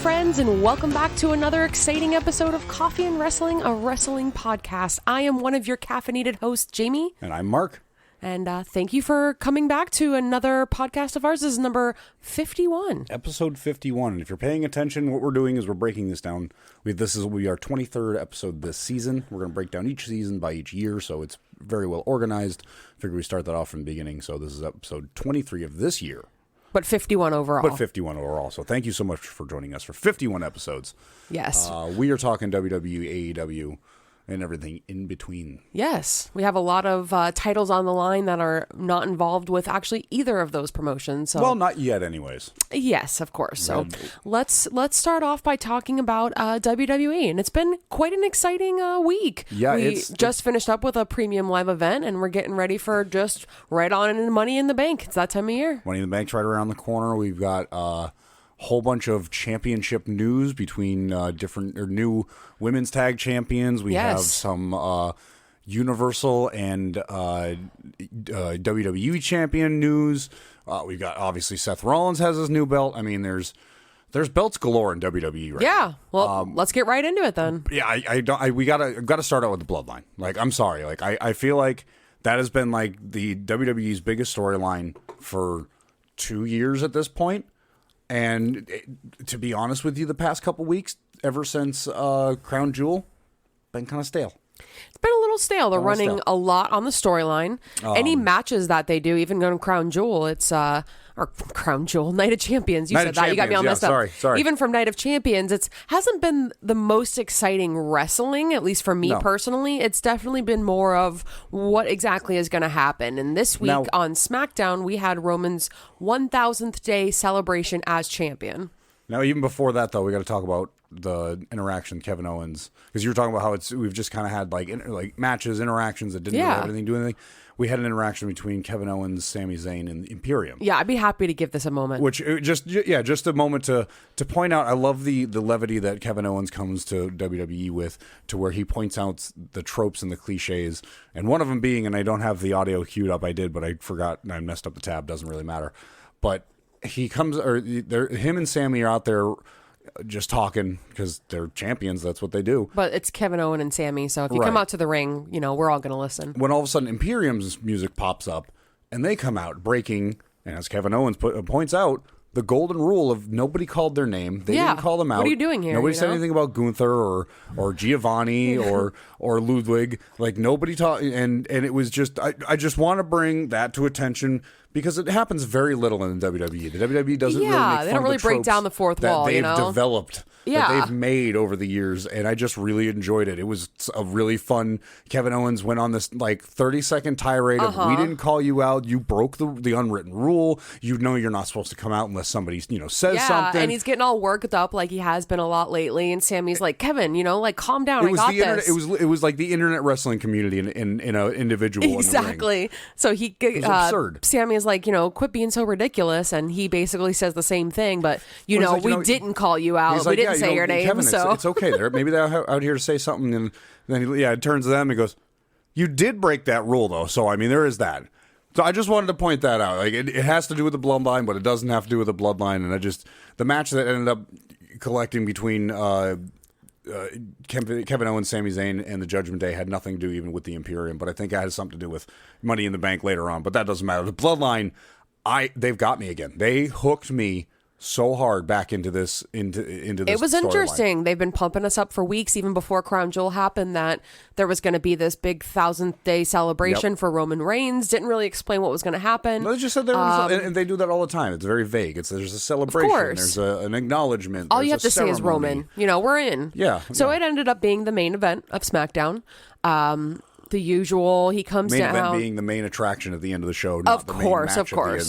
friends, and welcome back to another exciting episode of Coffee and Wrestling, a wrestling podcast. I am one of your caffeinated hosts, Jamie. And I'm Mark. And thank you for coming back to another podcast of ours. This is number 51. Episode 51. And if you're paying attention, what we're doing is we're breaking this down. This will be our 23rd episode this season. We're going to break down each season by each year, so it's very well organized. Figure we start that off from the beginning. So this is episode 23 of this year. But 51 overall. But 51 overall. So thank you so much for joining us for 51 episodes. Yes. We are talking WWE, AEW, and everything in between. Yes. We have a lot of titles on the line that are not involved with actually either of those promotions. So. Well, not yet anyways. Yes, of course. So let's start off by talking about WWE. And it's been quite an exciting week. Yeah, we just finished up with a premium live event, and we're getting ready for just right on in Money in the Bank. It's that time of year. Money in the Bank's right around the corner. We've got whole bunch of championship news between different or new women's tag champions. We have some Universal and WWE champion news. We've got obviously Seth Rollins has his new belt. I mean, there's belts galore in WWE right now. Yeah. Well, let's get right into it then. Yeah, we gotta start out with the Bloodline. Like, I'm sorry. Like, I feel like that has been like the WWE's biggest storyline for 2 years at this point. And to be honest with you, the past couple weeks, ever since Crown Jewel, been kind of stale. It's been a little stale. They're running a lot on the storyline. Any matches that they do, even going to Crown Jewel, it's or Crown Jewel, Night of Champions. You said that. You got me all messed up. Sorry. Even from Night of Champions, it hasn't been the most exciting wrestling, at least for me personally. It's definitely been more of what exactly is going to happen. And this week on SmackDown, we had Roman's 1,000th day celebration as champion. Now, even before that, though, we got to talk about the interaction with Kevin Owens, because you were talking about how we've just kind of had like matches, interactions that didn't really do anything. We had an interaction between Kevin Owens, Sami Zayn, and Imperium. Yeah, I'd be happy to give this a moment. Which just a moment to point out. I love the levity that Kevin Owens comes to WWE with, to where he points out the tropes and the cliches, and one of them being, and I don't have the audio queued up. I did, but I forgot and I messed up the tab. Doesn't really matter, but he comes, or him and Sammy are out there just talking because they're champions. That's what they do. But it's Kevin Owens and Sammy, so if you come out to the ring, we're all going to listen. When all of a sudden Imperium's music pops up and they come out breaking, and as Kevin Owens points out, the golden rule of nobody called their name. They didn't call them out. What are you doing here? Nobody said anything about Gunther or Giovanni or Ludwig. Like, nobody talked, and it was just, I just want to bring that to attention, because it happens very little in the WWE. The WWE doesn't really make fun they don't really of the break down the fourth wall, that they've developed, that they've made over the years, and I just really enjoyed it. It was a really fun. Kevin Owens went on this like 30-second tirade of, we didn't call you out, you broke the unwritten rule, you're not supposed to come out unless somebody says something. And he's getting all worked up like he has been a lot lately, and Sammy's like, Kevin, calm down. It was like the internet wrestling community in an individual. Exactly. In the ring. So he it was absurd. Sammy is like, quit being so ridiculous, and he basically says the same thing, but we didn't call you out. We didn't say your name. Kevin, so it's okay. Maybe they're out here to say something, and then it turns to them and goes, "You did break that rule, though." So I mean, there is that. So I just wanted to point that out. Like, it has to do with the Bloodline, but it doesn't have to do with the Bloodline. And the match that ended up collecting between Kevin Owens, Sami Zayn, and the Judgment Day had nothing to do even with the Imperium, but I think it has something to do with Money in the Bank later on. But that doesn't matter. The Bloodline, they've got me again. They hooked me so hard back into this it was interesting. They've been pumping us up for weeks, even before Crown Jewel happened, that there was going to be this big 1,000th day celebration for Roman Reigns. Didn't really explain what was going to happen. No, they just said there was, and they do that all the time. It's very vague. There's a celebration. There's an acknowledgement. All you have to say is Roman. We're in. Yeah. So it ended up being the main event of SmackDown. The usual, he comes down. Main event being the main attraction at the end of the show. Of course.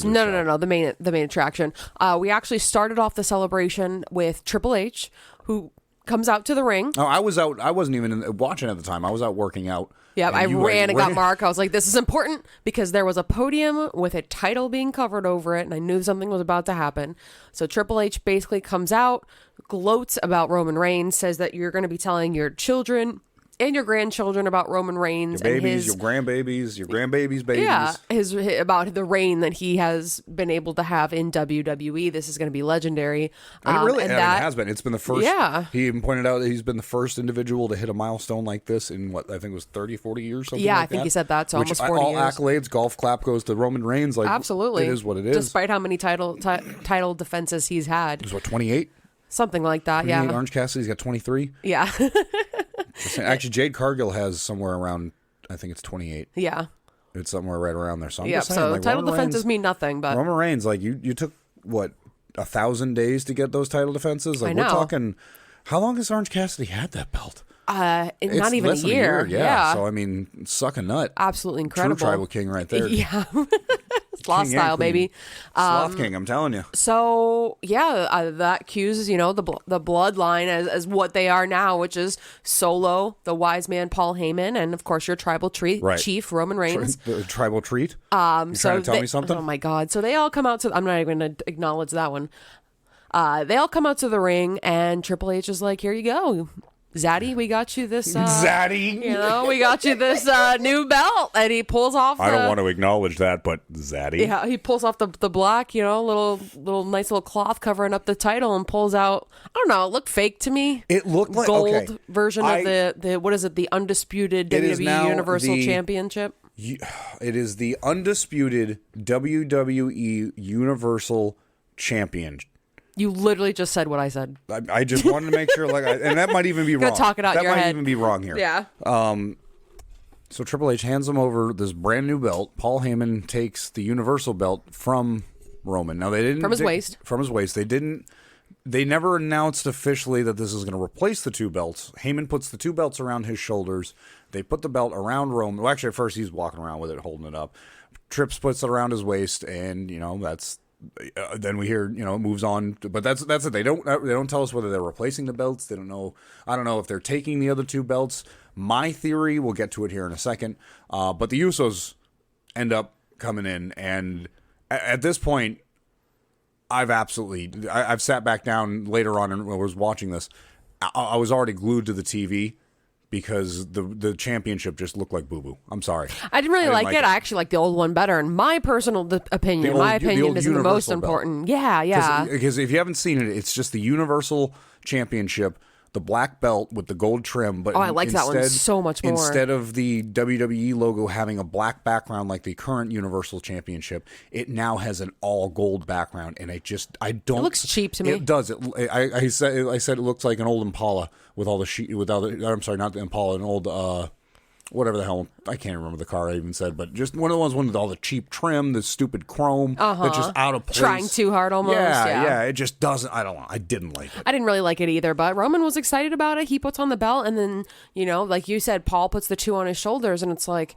No. The main attraction. We actually started off the celebration with Triple H, who comes out to the ring. Oh, I was out. I wasn't even watching at the time. I was out working out. Yeah, I ran and got Mark. I was like, this is important, because there was a podium with a title being covered over it, and I knew something was about to happen. So Triple H basically comes out, gloats about Roman Reigns, says that you're going to be telling your children and your grandchildren about Roman Reigns. Your babies, and your grandbabies, your grandbabies' babies. Yeah, about the reign that he has been able to have in WWE. This is going to be legendary. And it really it has been. It's been the first. Yeah. He even pointed out that he's been the first individual to hit a milestone like this in what I think was 30, 40 years. Something yeah, like I think that. He said that. So almost 40 all years. Accolades, golf clap goes to Roman Reigns. Like, absolutely, it is what it is. Despite how many title defenses he's had. It was what, 28? Something like that. Yeah. Orange Cassidy's got 23. Yeah. Actually, Jade Cargill has somewhere around, I think it's 28. Yeah. It's somewhere right around there. So I'm just saying, so like, title defenses mean nothing, but Roman Reigns, like you took what 1,000 days to get those title defenses. Like, I know. We're talking, how long has Orange Cassidy had that belt? Not even a year. Yeah. So I mean, suck a nut. Absolutely incredible. True tribal king right there. Yeah. Sloth style, baby. Sloth king, I'm telling you. So yeah, that cues the bloodline as what they are now, which is Solo, the wise man Paul Heyman, and of course your tribal chief Roman Reigns. The tribal treat. You trying to tell me something? Oh my God! So they all come out to. I'm not even going to acknowledge that one. They all come out to the ring, and Triple H is like, "Here you go." Zaddy, we got you this. Zaddy, we got you this new belt, and he pulls off. I don't want to acknowledge that, but Zaddy. Yeah, he pulls off the black, little nice little cloth covering up the title, and pulls out. I don't know. It looked fake to me. It looked like gold version of the what is it? The undisputed WWE Universal Championship. It is the undisputed WWE Universal Champion. You literally just said what I said. I just wanted to make sure, and that might even be wrong. Talk it out that your might head. even be wrong here. Yeah. So Triple H hands him over this brand new belt. Paul Heyman takes the Universal belt from Roman. Now they didn't from his waist. From his waist. They never announced officially that this is going to replace the two belts. Heyman puts the two belts around his shoulders. They put the belt around Roman. Well, actually, at first he's walking around with it, holding it up. Trips puts it around his waist, and that's. Then we hear, it moves on, but that's it. They don't tell us whether they're replacing the belts. They don't know. I don't know if they're taking the other two belts. My theory, we'll get to it here in a second. But the Usos end up coming in, and at this point, I've sat back down later on and I was watching this. I was already glued to the TV. Because the championship just looked like boo-boo. I'm sorry. I didn't really like it. I actually like the old one better. In my personal opinion, my opinion is the most important. Yeah. Because if you haven't seen it, it's just the Universal Championship, the black belt with the gold trim. But I like that one so much more. Instead of the WWE logo having a black background like the current Universal Championship, it now has an all gold background, and I don't. It looks cheap to me. It does. I said it looks like an old Impala with all the I'm sorry, not the Impala, an old whatever the hell, I can't remember the car I even said, but just one of the ones with all the cheap trim, the stupid chrome that's just out of place. Trying too hard almost. Yeah, it just doesn't, I don't know, I didn't like it. I didn't really like it either, but Roman was excited about it. He puts on the belt, and then, like you said, Paul puts the two on his shoulders, and it's like,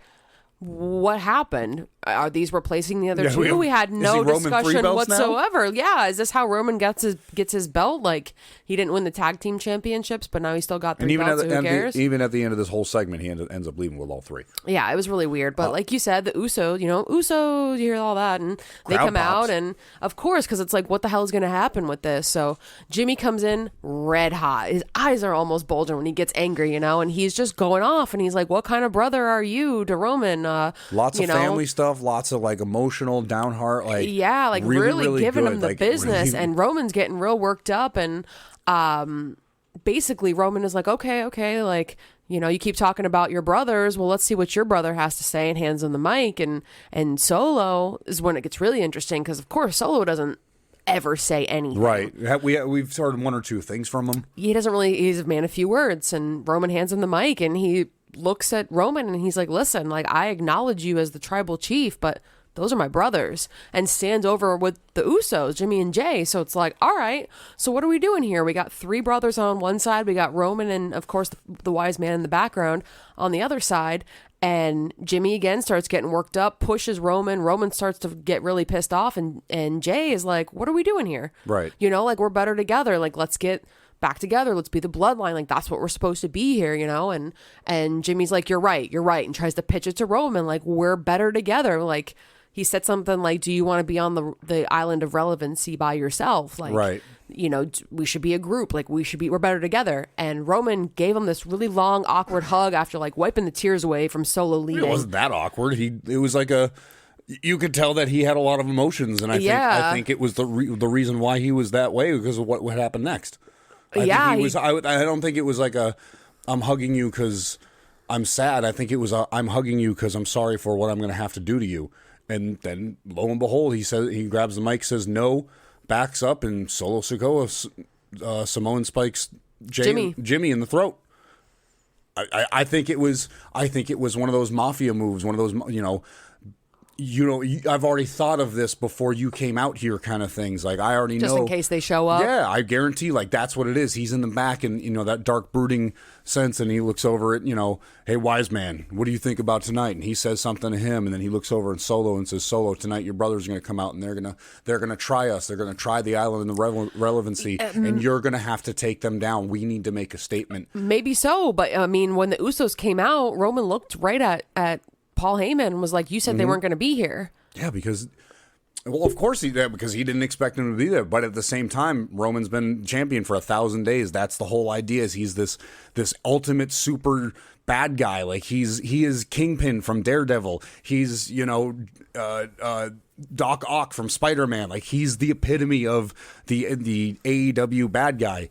what happened? Are these replacing the other two? We had no discussion whatsoever. Now? Yeah, is this how Roman gets his belt? Like, he didn't win the tag team championships, but now he still got 3 belts. Who cares? Even at the end of this whole segment, he ends up leaving with all 3. Yeah, it was really weird. But like you said, the Usos, you hear all that, and they come out, and of course, because it's like, what the hell is going to happen with this? So Jimmy comes in red hot. His eyes are almost bulging when he gets angry, and he's just going off, and he's like, "What kind of brother are you to Roman?" Lots of family stuff, lots of like emotional, down heart, really giving good. Him the business, and Roman's getting real worked up, and basically Roman is like, okay, like, you keep talking about your brothers, well, let's see what your brother has to say, and hands him the mic, and Solo is when it gets really interesting, because of course Solo doesn't ever say anything. Right. We've heard 1 or 2 things from him. He's a man of few words, and Roman hands him the mic, and he looks at Roman and he's like, listen, like, I acknowledge you as the tribal chief, but those are my brothers, and stands over with the Usos, Jimmy and Jay. So it's like, all right, so what are we doing here? We got 3 brothers on one side, we got Roman and of course the wise man in the background on the other side, and Jimmy again starts getting worked up, pushes Roman starts to get really pissed off, and Jay is like, what are we doing here? Right. Like, we're better together, like, let's get back together, let's be the bloodline, like, that's what we're supposed to be here, and Jimmy's like, you're right, and tries to pitch it to Roman, like, we're better together, like, he said something like, do you want to be on the island of relevancy by yourself? Like, right. We should be a group. Like, we're better together. And Roman gave him this really long, awkward hug after like wiping the tears away from Solo leaving. It wasn't that awkward. It was like you could tell that he had a lot of emotions, and I think it was the reason why he was that way, because of what happened next. I don't think it was like I'm hugging you because I'm sad. I think it was I'm hugging you because I'm sorry for what I'm going to have to do to you. And then lo and behold, he grabs the mic, says no, backs up, and Solo Sikoa Samoan spikes Jimmy in the throat. I think it was one of those mafia moves, one of those I've already thought of this before you came out here kind of things. Like, I already know. Just in case they show up. Yeah, I guarantee, like, that's what it is. He's in the back and, that dark brooding sense, and he looks over at, hey, wise man, what do you think about tonight? And he says something to him, and then he looks over at Solo and says, Solo, tonight your brothers are going to come out, and they're going to try us. They're going to try the island and the relevancy, and you're going to have to take them down. We need to make a statement. Maybe so, but, I mean, when the Usos came out, Roman looked right at Paul Heyman was like, you said they weren't going to be here. Yeah, because of course because he didn't expect him to be there. But at the same time, Roman's been champion for 1,000 days. That's the whole idea. Is he's this ultimate super bad guy. Like, he is Kingpin from Daredevil. He's Doc Ock from Spider-Man. Like, he's the epitome of the AEW bad guy.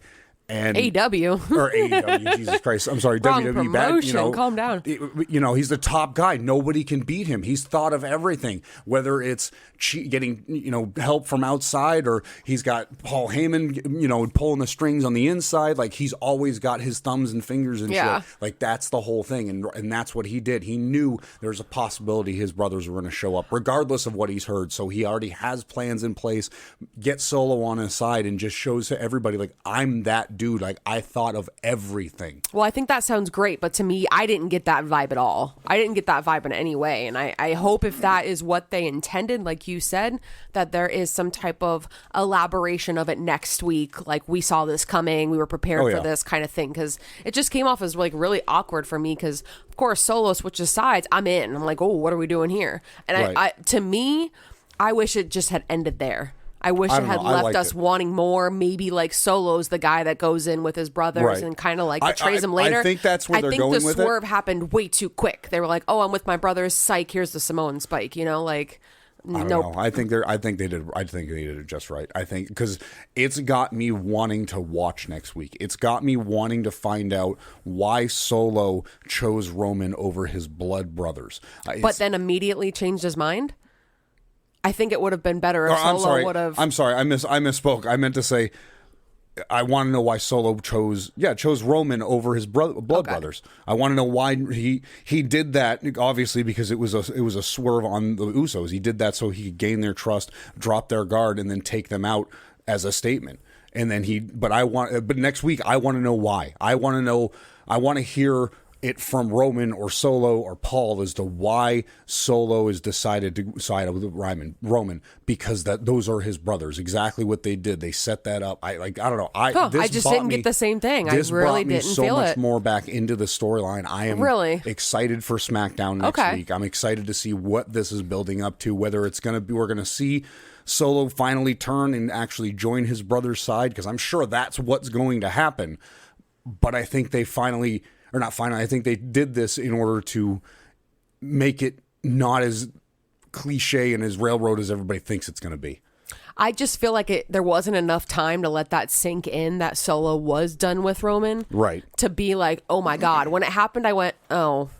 And AEW or AEW, Jesus Christ! I'm sorry, Wrong WWE. Promotion. Calm down. He's the top guy. Nobody can beat him. He's thought of everything, whether it's getting help from outside, or he's got Paul Heyman pulling the strings on the inside. Like, he's always got his thumbs and fingers and shit. Like, that's the whole thing, and that's what he did. He knew there's a possibility his brothers were going to show up, regardless of what he's heard. So he already has plans in place. Get Solo on his side and just shows to everybody, like, I'm that dude. Like, I thought of everything. Well, I think that sounds great, but to me, I didn't get that vibe at all. I didn't get that vibe in any way, and I hope if that is what they intended, like you said, that there is some type of elaboration of it next week. Like, we saw this coming, we were prepared for this kind of thing, because it just came off as like really awkward for me, because of course Solo switches sides. I'm in. I'm like, oh, what are we doing here? And to me, I wish it just had ended there. I wish it had left us wanting more. Maybe like Solo's the guy that goes in with his brothers and kind of like betrays him later. I think that's where they're going with it. I think the swerve happened way too quick. They were like, "Oh, I'm with my brothers. Psych. Here's the Samoan spike." Like, I don't know. I think they did it just right. I think because it's got me wanting to watch next week. It's got me wanting to find out why Solo chose Roman over his blood brothers. But then immediately changed his mind. I think it would have been better if Solo would have. I'm sorry. I misspoke. I meant to say, I want to know why Solo chose Roman over his blood brothers. I want to know why he did that. Obviously, because it was a swerve on the Usos. He did that so he could gain their trust, drop their guard, and then take them out as a statement. And then but next week I want to know why. I want to hear it from Roman or Solo or Paul as to why Solo has decided to side with Roman, because those are his brothers. Exactly what they did. They set that up. I don't know. I just didn't get the same thing. This I really brought me didn't so feel much it. more back into the storyline. I am really excited for SmackDown next week. I'm excited to see what this is building up to, whether it's going to be, we're going to see Solo finally turn and actually join his brother's side, because I'm sure that's what's going to happen. But I think they I think they did this in order to make it not as cliche and as railroad as everybody thinks it's going to be. I just feel like there wasn't enough time to let that sink in, that Solo was done with Roman. Right. To be like, oh my God. When it happened, I went, oh.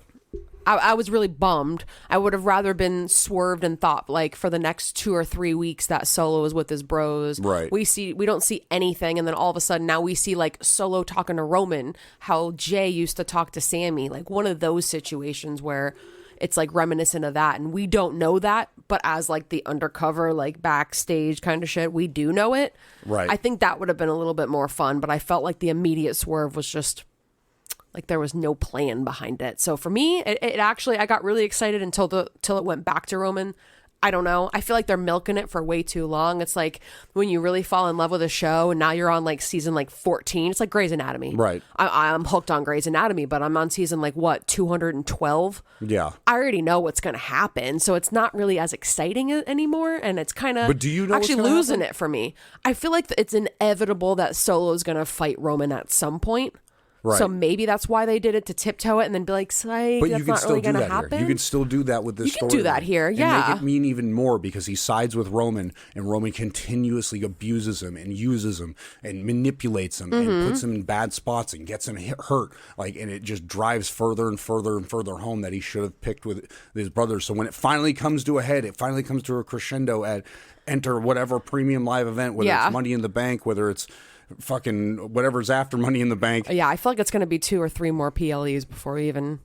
I was really bummed. I would have rather been swerved and thought like for the next 2 or 3 weeks that Solo is with his bros. Right. We don't see anything, and then all of a sudden now we see like Solo talking to Roman, how Jay used to talk to Sammy, like one of those situations where it's like reminiscent of that, and we don't know that, but as like the undercover like backstage kind of shit, we do know it. Right. I think that would have been a little bit more fun, but I felt like the immediate swerve was just like there was no plan behind it. So for me, it actually, I got really excited until it went back to Roman. I don't know. I feel like they're milking it for way too long. It's like when you really fall in love with a show and now you're on like season like 14. It's like Grey's Anatomy. Right. I'm hooked on Grey's Anatomy, but I'm on season like what, 212? Yeah. I already know what's going to happen, so it's not really as exciting anymore, and it's kind of But do you know actually losing it for me. I feel like it's inevitable that Solo's going to fight Roman at some point. Right. So maybe that's why they did it, to tiptoe it and then be like, psych, but that's you can not still really do going to that happen. here. You can still do that with this story. You can do that here, yeah. And make it mean even more because he sides with Roman and Roman continuously abuses him and uses him and manipulates him and puts him in bad spots and gets him hurt. Like, and it just drives further and further and further home that he should have picked with his brothers. So when it finally comes to a head, it finally comes to a crescendo at enter whatever premium live event, whether it's Money in the Bank, whether it's fucking whatever's after Money in the Bank. Yeah, I feel like it's going to be 2 or 3 more PLEs before we even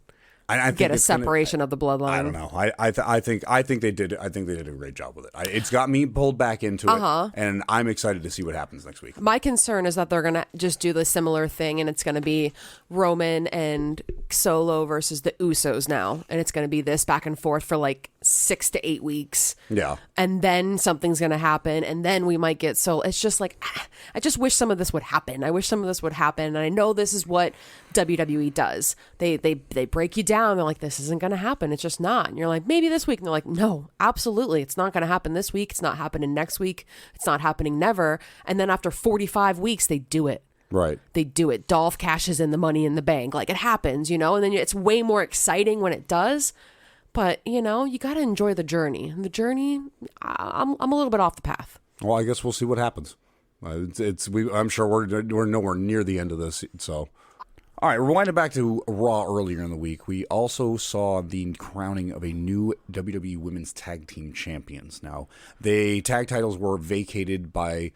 get a separation of the bloodline. I don't know. I think they did. I think they did a great job with it. It's got me pulled back into it, and I'm excited to see what happens next week. My concern is that they're going to just do the similar thing, and it's going to be Roman and Solo versus the Usos now, and it's going to be this back and forth for like 6 to 8 weeks. Yeah. And then something's going to happen, and then we might get Solo. It's just like, I just wish some of this would happen. I wish some of this would happen, and I know this is what WWE does. They break you down. They're like, this isn't going to happen. It's just not. And you're like, maybe this week. And they're like, no, absolutely. It's not going to happen this week. It's not happening next week. It's not happening never. And then after 45 weeks, they do it. Right. They do it. Dolph cashes in the Money in the Bank. Like, it happens, and then it's way more exciting when it does. But, you got to enjoy the journey. And the journey, I'm a little bit off the path. Well, I guess we'll see what happens. I'm sure we're nowhere near the end of this. So, all right, rewinding back to Raw earlier in the week, we also saw the crowning of a new WWE Women's Tag Team Champions. Now, the tag titles were vacated by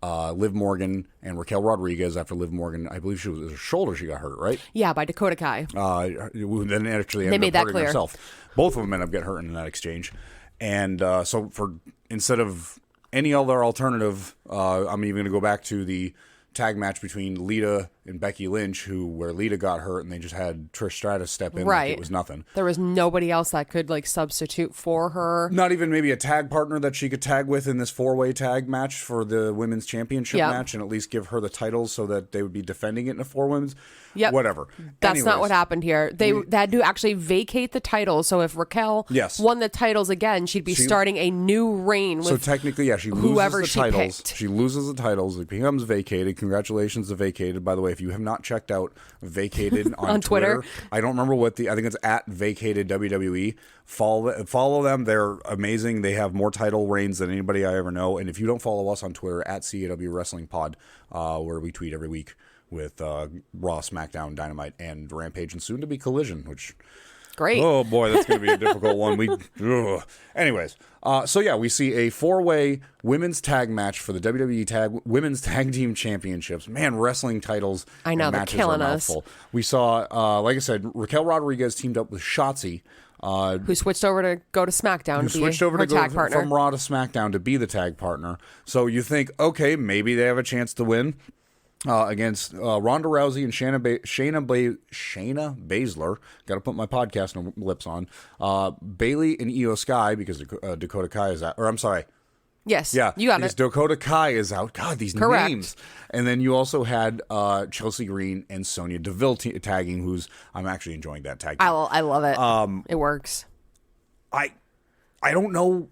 Liv Morgan and Raquel Rodriguez after Liv Morgan, I believe it was her shoulder she got hurt, right? Yeah, by Dakota Kai. Then actually they made that hurting clear. Herself. Both of them ended up getting hurt in that exchange. And so instead of any other alternative, I'm even going to go back to the tag match between Lita and Becky Lynch, where Lita got hurt and they just had Trish Stratus step in like it was nothing. There was nobody else that could substitute for her. Not even maybe a tag partner that she could tag with in this 4-way tag match for the women's championship match and at least give her the titles so that they would be defending it in a 4 women's. Yep. Whatever. That's not what happened here. They had to actually vacate the titles. So if Raquel won the titles again, she'd be starting a new reign with so technically, she loses whoever the she titles. picked. She loses the titles. It becomes vacated. Congratulations to Vacated. By the way, if you have not checked out Vacated on Twitter, I don't remember I think it's at Vacated WWE. Follow them. They're amazing. They have more title reigns than anybody I ever know. And if you don't follow us on Twitter, at CAW Wrestling Pod, where we tweet every week with Raw, SmackDown, Dynamite, and Rampage, and soon to be Collision, which... Great. Oh, boy, that's going to be a difficult one. Anyways, we see a 4-way women's tag match for the WWE Women's Tag Team Championships. Man, wrestling titles I know, and they're matches killing are us. mouthful. We saw, like I said, Raquel Rodriguez teamed up with Shotzi. Who switched over to go to SmackDown to be her tag partner. From Raw to SmackDown to be the tag partner. So you think, okay, maybe they have a chance to win. Against Ronda Rousey and Shayna Baszler. Got to put my podcast lips on. Bayley and Io Sky because Dakota Kai is out. Or I'm sorry. Yes. Yeah. You got it. Dakota Kai is out. God, these names. And then you also had Chelsea Green and Sonya Deville tagging, I'm actually enjoying that tag team. I love it. It works. I don't know.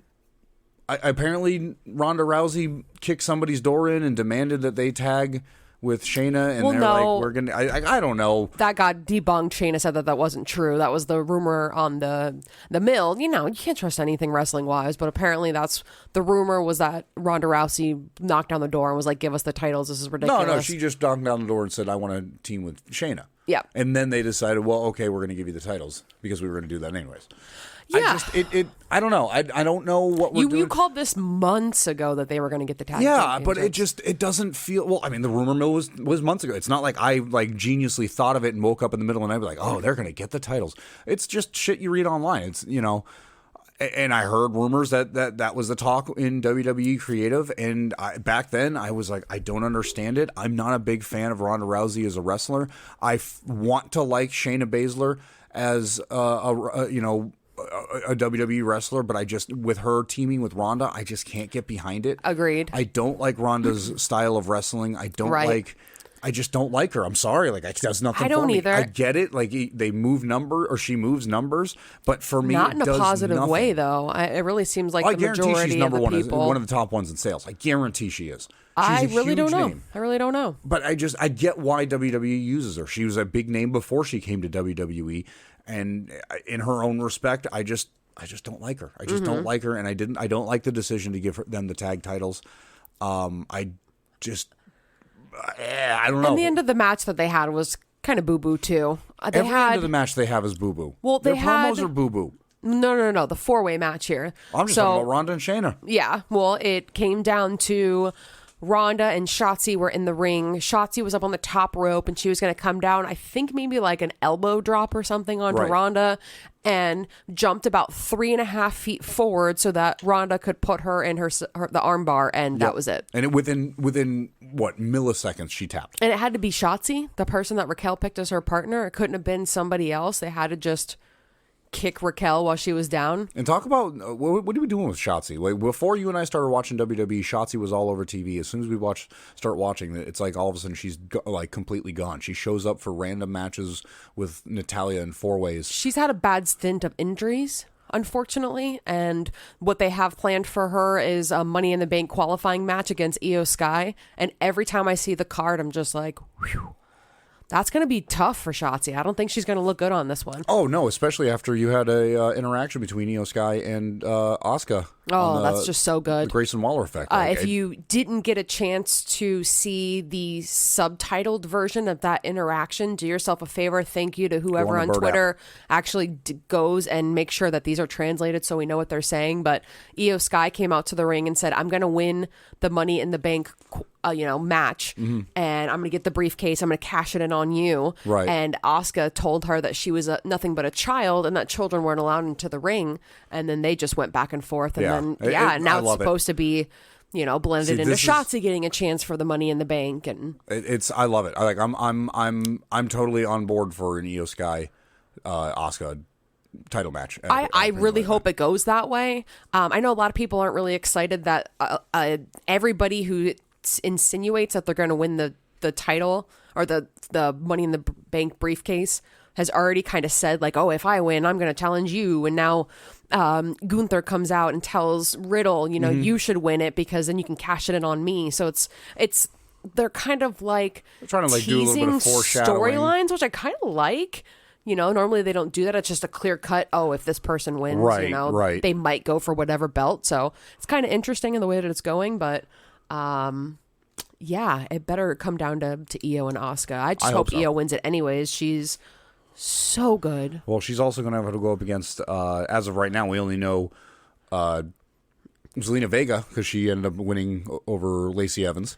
Apparently, Ronda Rousey kicked somebody's door in and demanded that they tag with Shayna, and we're gonna. I don't know. That got debunked. Shayna said that wasn't true. That was the rumor on the mill. You can't trust anything wrestling wise, but apparently that's the rumor, was that Ronda Rousey knocked down the door and was like, "Give us the titles. This is ridiculous." No, she just knocked down the door and said, "I want to team with Shayna." Yeah, and then they decided, well, okay, we're going to give you the titles because we were going to do that anyways. Yeah. I don't know. I don't know what we're doing. You called this months ago that they were going to get the tag. Yeah, but it doesn't feel. Well, I mean, the rumor mill was months ago. It's not like I geniusly thought of it and woke up in the middle of the night and be like, oh, they're going to get the titles. It's just shit you read online. It's and I heard rumors that was the talk in WWE creative. And back then I was like, I don't understand it. I'm not a big fan of Ronda Rousey as a wrestler. I want to like Shayna Baszler as a WWE wrestler, but with her teaming with Ronda, I just can't get behind it. Agreed. I don't like Ronda's style of wrestling. I just don't like her. I'm sorry. Like, it does nothing for me. I don't either. I get it. Like, they move she moves numbers, but for me, not in a positive nothing. way, though. It really seems like the majority she's of the people. one of the top ones in sales. I guarantee she is. I really don't know. I really don't know. But I get why WWE uses her. She was a big name before she came to WWE, and in her own respect, I just don't like her. I just don't like her, and I don't like the decision to give them the tag titles. I don't know. And the end of the match that they had was kind of boo-boo too. Every end of the match they have is boo-boo. Well, their promos are boo-boo. No. The 4-way match here. I'm just talking about Ronda and Shayna. Yeah. Well, it came down to Ronda and Shotzi were in the ring. Shotzi was up on the top rope and she was going to come down, I think maybe like an elbow drop or something onto Ronda, and jumped about 3.5 feet forward so that Ronda could put her in the arm bar, and that was it. And within what, milliseconds she tapped. And it had to be Shotzi, the person that Raquel picked as her partner. It couldn't have been somebody else. They had to just kick Raquel while she was down. And talk about what are we doing with Shotzi? Like, before you and I started watching WWE, Shotzi was all over TV. As soon as we start watching, it's like all of a sudden she's like completely gone. She shows up for random matches with Natalya in 4-ways. She's had a bad stint of injuries, unfortunately, and what they have planned for her is a Money in the Bank qualifying match against Io Sky. And every time I see the card, I'm just like, whew. That's going to be tough for Shotzi. I don't think she's going to look good on this one. Oh, no, especially after you had a interaction between Io Sky and Asuka. Oh, that's just so good. The Grayson Waller effect. If you didn't get a chance to see the subtitled version of that interaction, do yourself a favor. Thank you to whoever on Twitter actually goes and make sure that these are translated so we know what they're saying. But Io Sky came out to the ring and said, I'm going to win the Money in the Bank match, and I'm going to get the briefcase. I'm going to cash it in on you. Right. And Asuka told her that she was nothing but a child and that children weren't allowed into the ring. And then they just went back and forth. And then, now it's supposed to be, blended into Shotzi getting a chance for the Money in the Bank. And I love it. I'm totally on board for an Io Sky, Asuka title match. I really hope it goes that way. I know a lot of people aren't really excited that everybody who insinuates that they're going to win the title or the Money in the Bank briefcase has already kind of said, like, oh, if I win, I'm going to challenge you. And now Gunther comes out and tells Riddle, you should win it because then you can cash it in on me. So they're kind of like trying to teasing do a little bit of foreshadowing storylines, which I kind of like. Normally they don't do that. It's just a clear cut. Oh, if this person wins, right. they might go for whatever belt. So it's kind of interesting in the way that it's going, but it better come down to Io and Asuka. I just hope Io wins it anyways. She's so good. Well, she's also going to have to go up against, as of right now, we only know Zelina Vega because she ended up winning over Lacey Evans.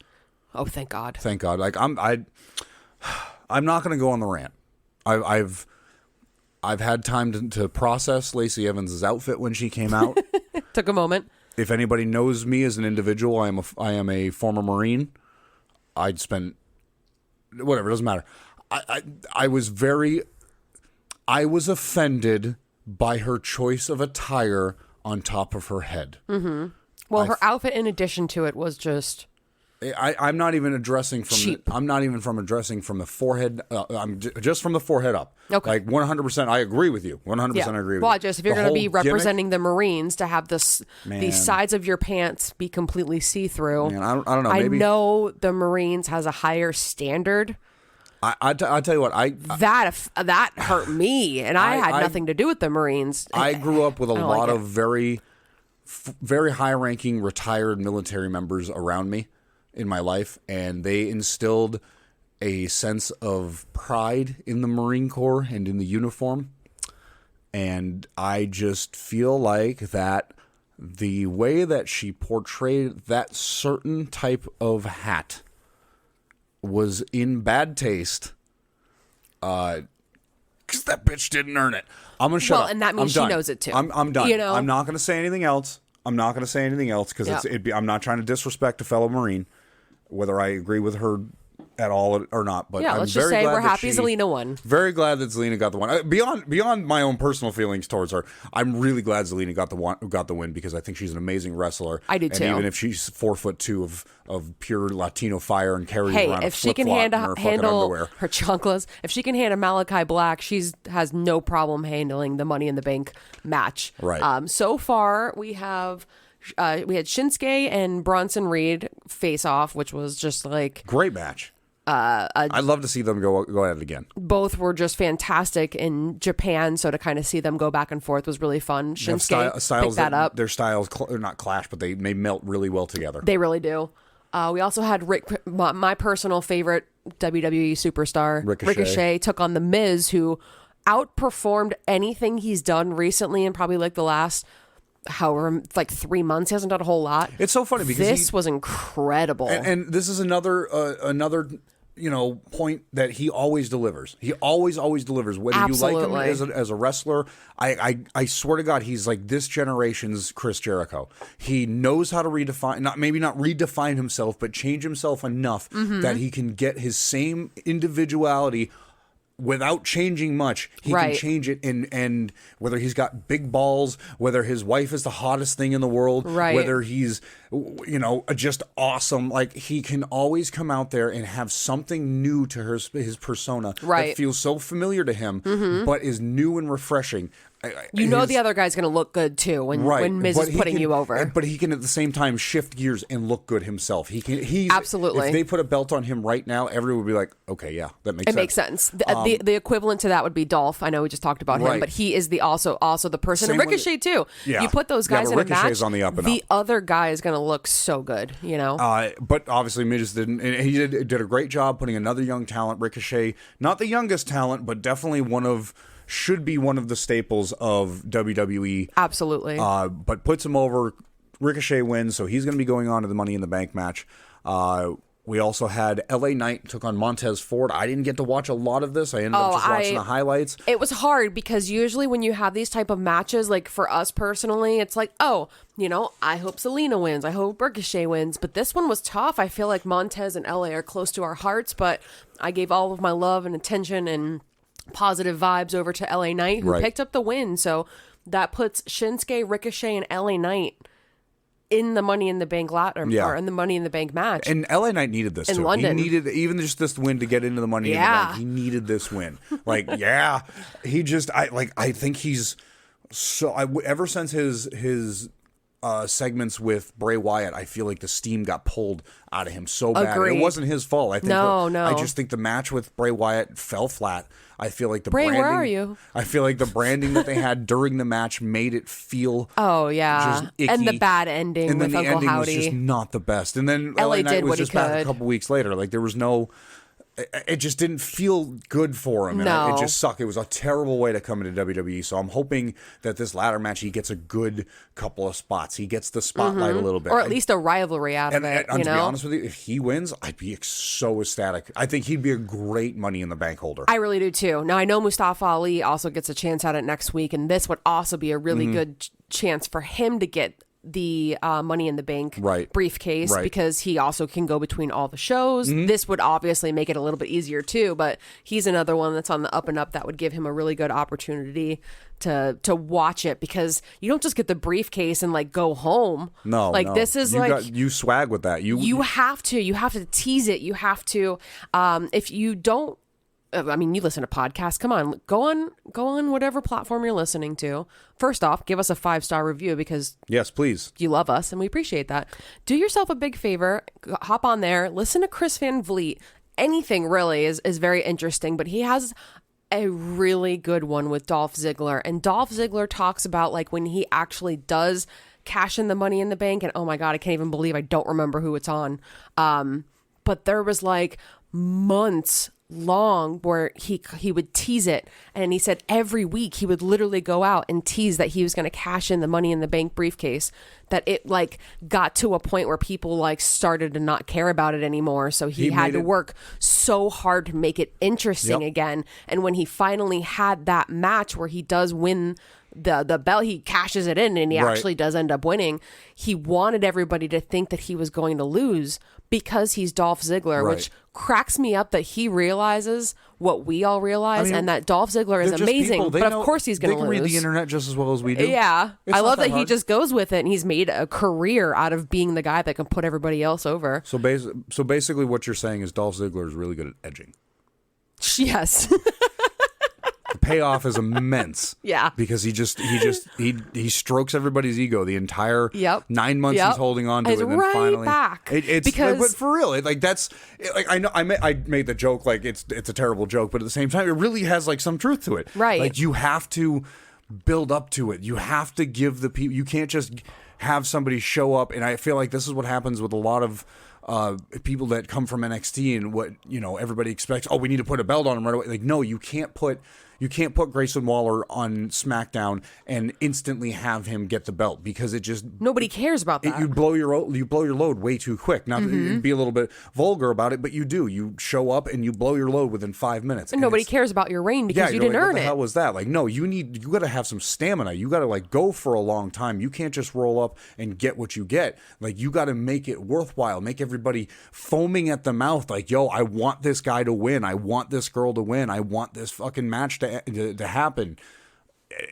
Oh, thank God. Thank God. Like I'm not going to go on the rant. I've had time to process Lacey Evans' outfit when she came out. Took a moment. If anybody knows me as an individual, I am a former Marine. I'd spent whatever, it doesn't matter. I was offended by her choice of attire on top of her head. Mm-hmm. Well, her outfit in addition to it was just I'm not even addressing from addressing from the forehead. I'm just from the forehead up. Okay. Like 100%. I agree with you. 100% I agree with you. Well, just if you're going to be representing the Marines, to have the sides of your pants be completely see-through. Man, I don't know. I know the Marines has a higher standard. I'll tell you what. That hurt me, and I had nothing to do with the Marines. I grew up with a lot of very high-ranking retired military members around me in my life, and they instilled a sense of pride in the Marine Corps and in the uniform. And I just feel like that the way that she portrayed that certain type of hat was in bad taste, because that bitch didn't earn it. I'm going to shut up. Well, and that means she knows it too. I'm done. I'm not going to say anything else. Because I'm not trying to disrespect a fellow Marine, whether I agree with her at all or not, but yeah, I'm let's just very say glad we're that happy Zelina won. Very glad that Zelina got the one. Beyond my own personal feelings towards her, I'm really glad Zelina got the win because I think she's an amazing wrestler. I do too. And even if she's 4'2" of pure Latino fire and carries around if she can handle her chanclas, if she can handle Malachi Black, has no problem handling the Money in the Bank match. Right. So far we had Shinsuke and Bronson Reed face off, which was just like great match. I'd love to see them go at it again. Both were just fantastic in Japan, so to kind of see them go back and forth was really fun. Shinsuke picked that up. Their styles are not clash, but they melt really well together. They really do. We also had my personal favorite WWE superstar, Ricochet, took on The Miz, who outperformed anything he's done recently in probably like the last 3 months. He hasn't done a whole lot. It's so funny because this was incredible. And this is another point that he always delivers. He always delivers. Whether Absolutely. you like him as a wrestler, I swear to God, he's like this generation's Chris Jericho. He knows how to not redefine himself, but change himself enough that he can get his same individuality without changing much. He can change it, and whether he's got big balls, whether his wife is the hottest thing in the world, whether he's just awesome, like he can always come out there and have something new to his persona that feels so familiar to him, but is new and refreshing. The other guy's going to look good too when Miz is putting you over. But he can at the same time shift gears and look good himself. Absolutely. If they put a belt on him right now, everyone would be like, okay, yeah, that makes sense. It makes sense. The equivalent to that would be Dolph. I know we just talked about him, but he is also the person. And Ricochet too. Yeah. You put those guys in a match, on the up and the other guy is going to look so good, But obviously Miz didn't, and he did a great job putting another young talent, Ricochet, not the youngest talent, but definitely should be one of the staples of WWE. Absolutely. But puts him over. Ricochet wins, so he's going to be going on to the Money in the Bank match. We also had LA Knight took on Montez Ford. I didn't get to watch a lot of this. I ended up just watching the highlights. It was hard because usually when you have these type of matches, like for us personally, it's like, I hope Zelina wins. I hope Ricochet wins. But this one was tough. I feel like Montez and LA are close to our hearts, but I gave all of my love and attention and positive vibes over to LA Knight, who picked up the win. So that puts Shinsuke, Ricochet, and LA Knight in the Money in the Bank or in the Money in the Bank match. And LA Knight needed this too. London. He needed even just this win to get into the Money in the Bank. He needed this win. I think he's so. Ever since his segments with Bray Wyatt, I feel like the steam got pulled out of him so bad. Agreed. It wasn't his fault. I think I just think the match with Bray Wyatt fell flat. I feel like Bray, where are you? I feel like the branding that they had during the match made it feel just icky. And the bad ending and then with the Uncle ending Howdy was just not the best. And then LA Knight was just back a couple weeks later. Like there was no. It just didn't feel good for him. And it just sucked. It was a terrible way to come into WWE. So I'm hoping that this ladder match, he gets a good couple of spots. He gets the spotlight a little bit. Or at least a rivalry out of it. And to be honest with you, if he wins, I'd be so ecstatic. I think he'd be a great Money in the Bank holder. I really do too. Now, I know Mustafa Ali also gets a chance at it next week, and this would also be a really good chance for him to get the Money in the Bank briefcase because he also can go between all the shows. This would obviously make it a little bit easier too, but he's another one that's on the up and up that would give him a really good opportunity to watch it, because you don't just get the briefcase and like go home. This is you swag with that. You have to tease it. You have to if you don't, you listen to podcasts. Come on, go on whatever platform you're listening to. First off, give us a 5-star review because yes, please. You love us and we appreciate that. Do yourself a big favor, hop on there, listen to Chris Van Vliet. Anything really is very interesting, but he has a really good one with Dolph Ziggler, and Dolph Ziggler talks about like when he actually does cash in the Money in the Bank, and oh my God, I can't even believe I don't remember who it's on. But there was like months long where he would tease it, and he said every week he would literally go out and tease that he was going to cash in the Money in the Bank briefcase, that it like got to a point where people like started to not care about it anymore, so he had to work so hard to make it interesting again. And when he finally had that match where he does win the belt, he cashes it in and he actually does end up winning. He wanted everybody to think that he was going to lose because he's Dolph Ziggler, which cracks me up that he realizes what we all realize, and that Dolph Ziggler is amazing, but of course he's going to lose. They can read the internet just as well as we do. Yeah. I love that he just goes with it, and he's made a career out of being the guy that can put everybody else over. So basically what you're saying is Dolph Ziggler is really good at edging. Yes. The payoff is immense. Yeah. Because he strokes everybody's ego the entire 9 months he's holding on to it, and then finally back. But for real, I know I made the joke like it's a terrible joke, but at the same time it really has like some truth to it. Right. Like you have to build up to it. You have to give the people. You can't just have somebody show up, and I feel like this is what happens with a lot of people that come from NXT, and what everybody expects. Oh, we need to put a belt on him right away. Like, no, you can't put Grayson Waller on SmackDown and instantly have him get the belt, because it just nobody cares about that. You blow your load way too quick. Not to be a little bit vulgar about it, but you do. You show up and you blow your load within 5 minutes, and nobody cares about your reign because you didn't earn it. What the hell was that? Like, no, you got to have some stamina. You got to like go for a long time. You can't just roll up and get what you get. Like, you got to make it worthwhile. Make everybody foaming at the mouth. Like, yo, I want this guy to win. I want this girl to win. I want this fucking match to happen.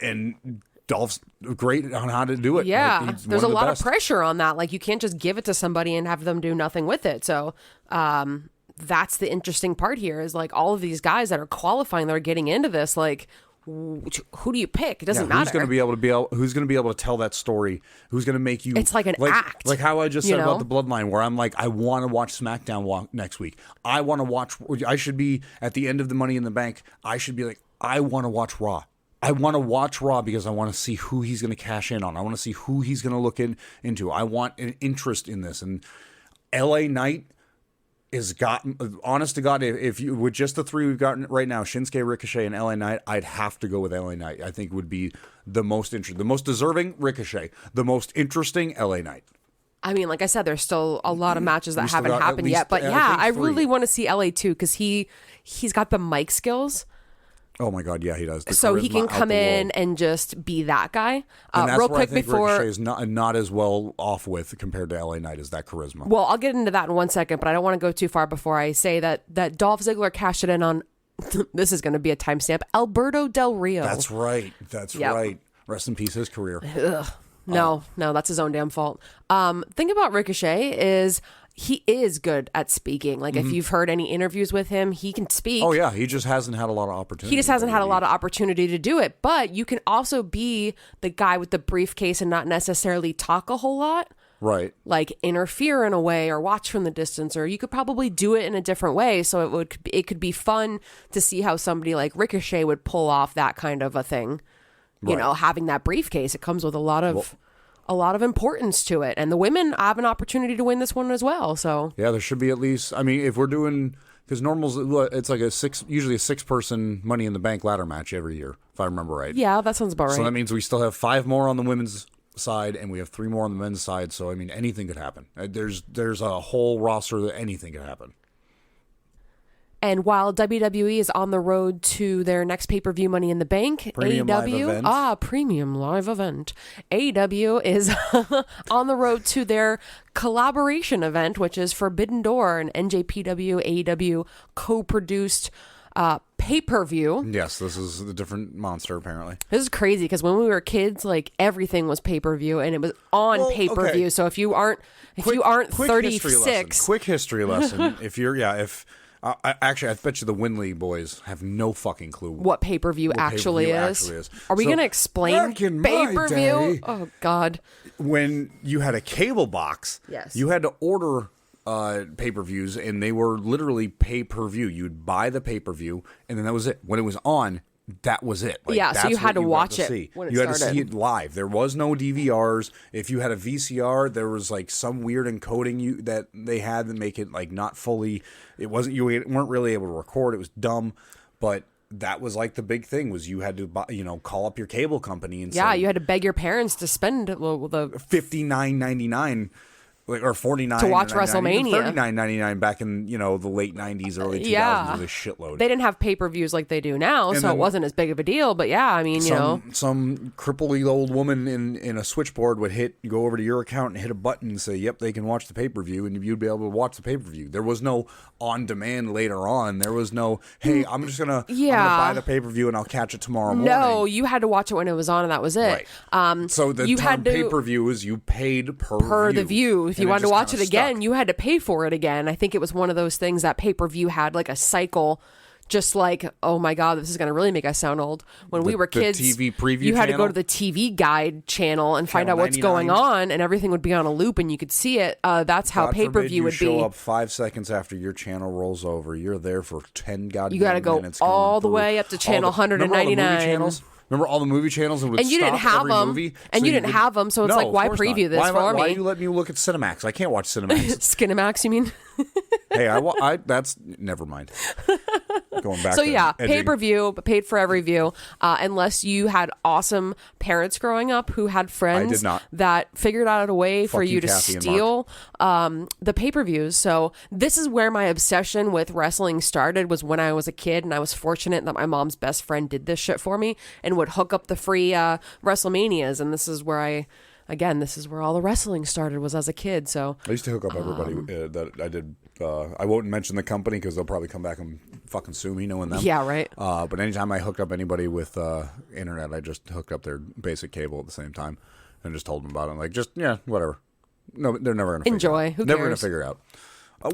And Dolph's great on how to do it. Yeah, like, there's a lot of pressure on that. Like, you can't just give it to somebody and have them do nothing with it. So that's the interesting part here, is like all of these guys that are qualifying, that are getting into this, like, who do you pick? It doesn't matter. Who's going to be able to tell that story? Who's going to make you? It's like an act. Like how I just said about the Bloodline, where I'm like, I want to watch SmackDown next week. I want to watch. I should be at the end of the Money in the Bank. I should be like, I want to watch Raw. I want to watch Raw because I want to see who he's going to cash in on. I want to see who he's going to look into. I want an interest in this. And LA Knight is gotten, honest to God, if you, with just the three we've gotten right now, Shinsuke, Ricochet, and LA Knight, I'd have to go with LA Knight. I think would be the most interesting, the most deserving, Ricochet, the most interesting, LA Knight. I mean, like I said, there's still a lot of matches that haven't happened yet. But yeah, I really want to see LA too, because he's got the mic skills. Oh my God, yeah, he does. So he can come in and just be that guy. And that's real quick, I think Ricochet is not as well off with compared to LA Knight, is that charisma. Well, I'll get into that in 1 second, but I don't want to go too far before I say that Dolph Ziggler cashed it in on, this is going to be a timestamp, Alberto Del Rio. That's right. Right. Rest in peace, his career. Ugh. No, that's his own damn fault. Thing about Ricochet is he is good at speaking. Like, if you've heard any interviews with him, he can speak. Oh, yeah. He just hasn't had a lot of opportunity. He just hasn't had a lot of opportunity to do it. But you can also be the guy with the briefcase and not necessarily talk a whole lot. Right. Like, interfere in a way or watch from the distance, or you could probably do it in a different way. So it could be fun to see how somebody like Ricochet would pull off that kind of a thing. You know, having that briefcase, it comes with a lot of importance to it, and the women have an opportunity to win this one as well. So yeah, there should be at least. I mean, if we're doing, because normals, it's like usually a 6-person Money in the Bank ladder match every year, if I remember right. Yeah, that sounds about right. So that means we still have 5 more on the women's side, and we have 3 more on the men's side. So I mean, anything could happen. There's a whole roster that anything could happen. And while WWE is on the road to their next pay-per-view Money in the Bank, premium live event, AEW is on the road to their collaboration event, which is Forbidden Door, an NJPW AEW co-produced pay-per-view. Yes, this is a different monster, apparently. This is crazy, because when we were kids, like, everything was pay-per-view, and it was on pay-per-view. Okay. So if you aren't 36, quick history lesson. I bet you the Winley boys have no fucking clue what pay-per-view actually is. Are we going to explain pay-per-view? Oh, God. When you had a cable box, yes, you had to order pay-per-views, and they were literally pay-per-view. You'd buy the pay-per-view, and then that was it. When it was on, that was it. Like, yeah, so you had to watch it when it started. You had to see it live. There was no DVRs. If you had a VCR, there was like some weird encoding that they had to make it like not fully. It wasn't, you weren't really able to record. It was dumb, but that was like the big thing, was you had to buy, call up your cable company and you had to beg your parents to spend the $59.99. or $49 to watch WrestleMania. $39.99 back in the late 90s, early 2000s. Yeah. Was a shitload. They didn't have pay-per-views like they do now, so it wasn't as big of a deal. But yeah, I mean, some cripply old woman in a switchboard would go over to your account and hit a button and say, "Yep, they can watch the pay-per-view," and you'd be able to watch the pay-per-view. There was no on demand later on. There was no, "Hey, I'm gonna buy the pay-per-view and I'll catch it tomorrow morning." No, you had to watch it when it was on, and that was it. Right. So the term pay-per-view is you paid per the view. If you wanted to watch it again, you had to pay for it again. I think it was one of those things that pay-per-view had like a cycle. Just like, oh my God, this is going to really make us sound old. When we were kids, TV preview you had to channel? go to the TV guide channel and find out what's going on, and everything would be on a loop, and you could see it. That's how pay-per-view would be. You show up 5 seconds after your channel rolls over. You're there for 10 goddamn minutes. You got to go all the way up to channel 199. Remember all the movie channels and you didn't have them, movie, and you didn't have them, so it's like, why preview this for me? Why are you letting me look at Cinemax? I can't watch Cinemax. Skinemax, you mean? Hey, that's never mind. Going back. So yeah, pay-per-view, but paid for every view, unless you had awesome parents growing up who had friends that figured out a way for you to steal the pay-per-views. So this is where my obsession with wrestling started, was when I was a kid, and I was fortunate that my mom's best friend did this shit for me and would hook up the free WrestleManias, and this is where this is where all the wrestling started, was as a kid. So I used to hook up everybody that I did. I won't mention the company because they'll probably come back and fucking sue me knowing them. Yeah, right. But anytime I hooked up anybody with internet, I just hooked up their basic cable at the same time and just told them about it. Like, whatever. No, they're never going to enjoy. Who cares? Never going to figure it out.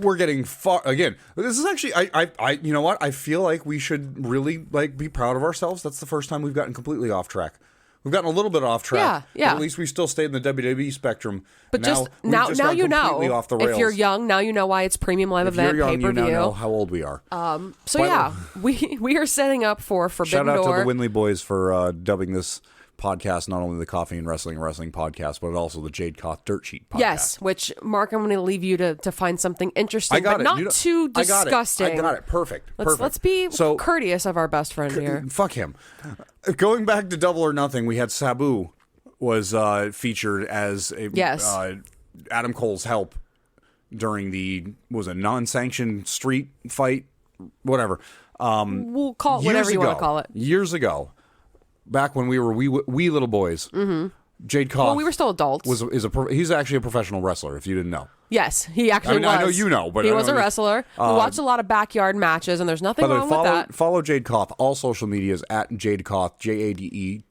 We're getting far again. This is actually, I you know what? I feel like we should really be proud of ourselves. That's the first time we've gotten completely off track. We've gotten a little bit off track. Yeah. But at least we still stayed in the WWE spectrum. But now you know. Off the rails. If you're young, now you know why it's premium live event pay-per-view. You now know how old we are. We are setting up for Forbidden Door. Shout out to the Winley boys for dubbing this podcast not only the Coffee and Wrestling podcast, but also the Jade Koth Dirt Sheet podcast. Yes, which, Mark, I'm going to leave you to find something interesting, but not too disgusting. I got it. Perfect. Let's be courteous of our best friend here. Fuck him. Going back to Double or Nothing, we had Sabu was featured as Adam Cole's help during the non-sanctioned street fight, whatever. We'll call it whatever you want to call it. Years ago, back when we were wee little boys, Jade Koth. Well, we were still adults. He's actually a professional wrestler. If you didn't know. Yes, he actually was. I know you know, but he was a wrestler. We watched a lot of backyard matches, and there's nothing wrong with that. Follow Jade Koth. All social medias at Jade Koth, JadeKoth.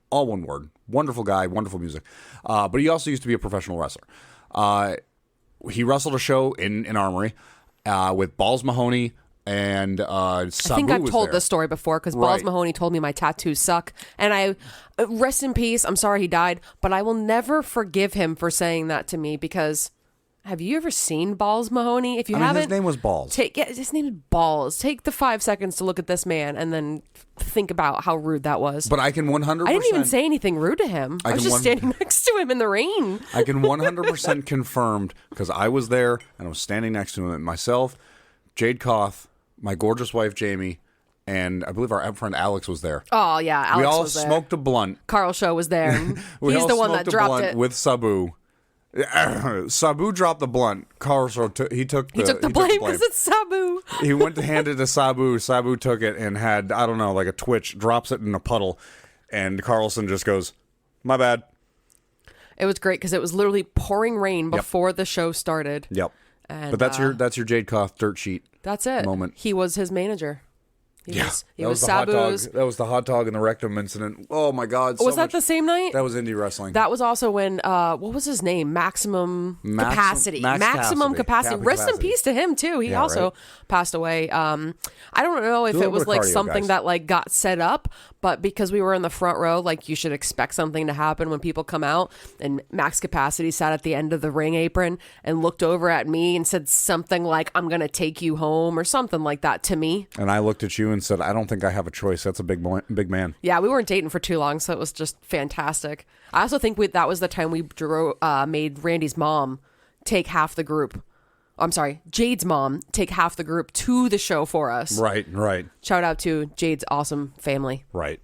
All one word. Wonderful guy, wonderful music. But he also used to be a professional wrestler. He wrestled a show in Armory with Balls Mahoney. And Sabu I think I've told this story before, because Balls Mahoney told me my tattoos suck. And I, rest in peace, I'm sorry he died, but I will never forgive him for saying that to me, because have you ever seen Balls Mahoney? If you haven't, his name was Balls. His name is Balls. Take the 5 seconds to look at this man and then think about how rude that was. But I can 100%. I didn't even say anything rude to him. I was just standing next to him in the rain. I can 100% confirmed, because I was there and I was standing next to him, myself, Jade Koth, my gorgeous wife, Jamie, and I believe our friend Alex was there. Oh, yeah, Alex was there. We all smoked a blunt. Carl Show was there. He's the one that dropped it. With Sabu. Sabu dropped the blunt. Carl Show took the blame because it's Sabu. He went to hand it to Sabu. Sabu took it and had, I don't know, like a twitch, drops it in a puddle, and Carlson just goes, "My bad." It was great because it was literally pouring rain before the show started. Yep. And, but that's your Jade Koth Dirt Sheet. That's it. Moment. He was his manager. He was Sabu's. That was the hot dog and the rectum incident. Oh my God! Was that the same night? That was indie wrestling. That was also when what was his name? Maximum Capacity. Maximum Capacity. Rest in peace to him too. He also passed away. I don't know if it was like something that like got set up, but because we were in the front row, like you should expect something to happen when people come out. And Max Capacity sat at the end of the ring apron and looked over at me and said something like, "I'm gonna take you home" or something like that to me. And I looked at you and said, "I don't think I have a choice. That's a big man." Yeah, we weren't dating for too long, so it was just fantastic. I also think that was the time we made Randy's mom take half the group. I'm sorry, Jade's mom take half the group to the show for us. Right. Shout out to Jade's awesome family. Right.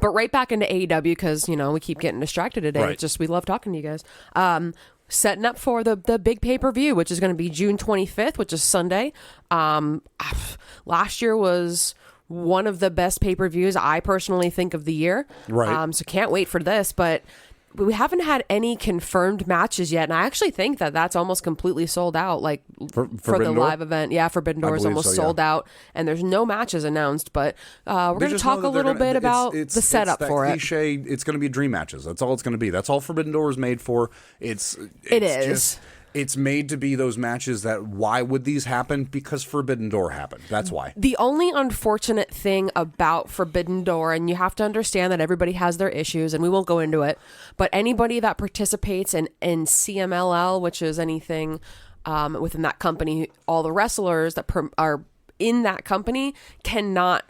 But right back into AEW because, we keep getting distracted today. Right. It's just we love talking to you guys. Setting up for the big pay-per-view, which is going to be June 25th, which is Sunday. Last year was one of the best pay-per-views I personally think of the year. Right. So can't wait for this, but we haven't had any confirmed matches yet, and I actually think that that's almost completely sold out. Like for the live event, Forbidden Door is almost sold out, and there's no matches announced. But we're going to talk a little bit about the setup for it. It's going to be dream matches. That's all it's going to be. That's all Forbidden Door is made for. It's made to be those matches that, why would these happen? Because Forbidden Door happened. That's why. The only unfortunate thing about Forbidden Door, and you have to understand that everybody has their issues, and we won't go into it, but anybody that participates in CMLL, which is anything within that company, all the wrestlers that are in that company cannot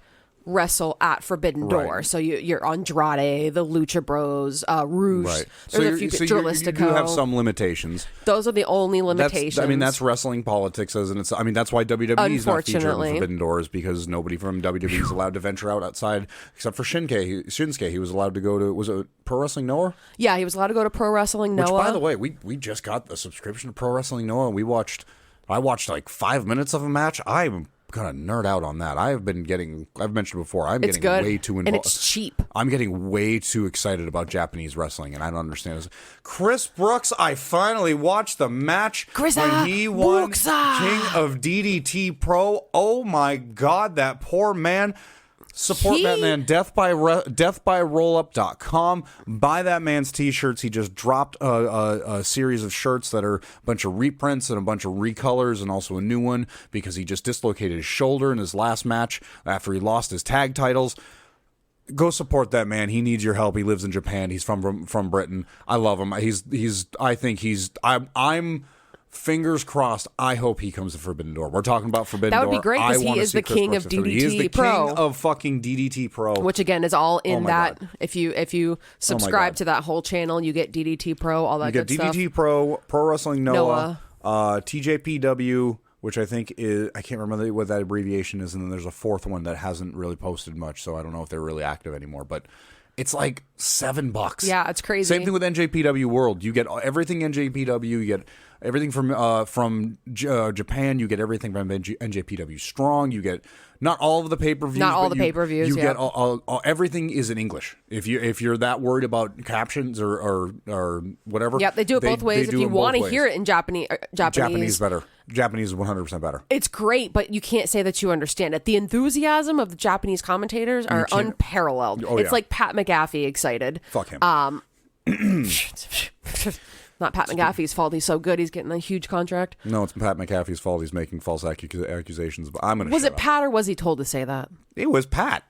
wrestle at Forbidden Door. Right. So you're Andrade, the Lucha Bros, Rouge. Right. There's a few you do have some limitations. Those are the only limitations. That's wrestling politics, isn't it? That's why WWE is not featured in Forbidden Doors, because nobody from WWE is allowed to venture outside, except for Shinsuke. He was allowed to go to, was it Pro Wrestling Noah? Yeah, he was allowed to go to Pro Wrestling Noah. Which, by the way, we just got the subscription to Pro Wrestling Noah, and I watched like 5 minutes of a match. I'm gonna nerd out on that. I've mentioned before, getting good, way too involved. And it's cheap. I'm getting way too excited about Japanese wrestling, and I don't understand this. Chris Brooks, I finally watched the match when he won King of DDT Pro. Oh my God, that poor man. Support that man, deathbyrollup.com. Buy that man's t-shirts. He just dropped a series of shirts that are a bunch of reprints and a bunch of recolors, and also a new one because he just dislocated his shoulder in his last match after he lost his tag titles. Go support that man. He needs your help. He lives in Japan. He's from Britain. I love him. I'm fingers crossed. I hope he comes to Forbidden Door. We're talking about Forbidden Door. That would be great because he is the king of DDT Pro. He is the king of fucking DDT Pro. Which again is all in that. God. If you subscribe to that whole channel, you get DDT Pro, all that good stuff. You get DDT Pro, Pro Wrestling Noah. TJPW, which I think is, I can't remember what that abbreviation is, and then there's a fourth one that hasn't really posted much, so I don't know if they're really active anymore, but it's like $7. Yeah, it's crazy. Same thing with NJPW World. You get everything NJPW. You get everything from Japan. You get everything from NJPW Strong. You get not all of the pay-per-views. Not all the pay-per-views. You get all everything is in English. If you're that worried about captions or whatever. Yeah, they do it both ways. If you want to hear it in Japanese better. Japanese is 100% better. It's great, but you can't say that you understand it. The enthusiasm of the Japanese commentators are unparalleled. It's like Pat McAfee excited. Fuck him. Not Pat McAfee's fault. He's so good. He's getting a huge contract. No, it's Pat McAfee's fault. He's making false accusations. But I'm going to. Was it Pat or was he told to say that? It was Pat.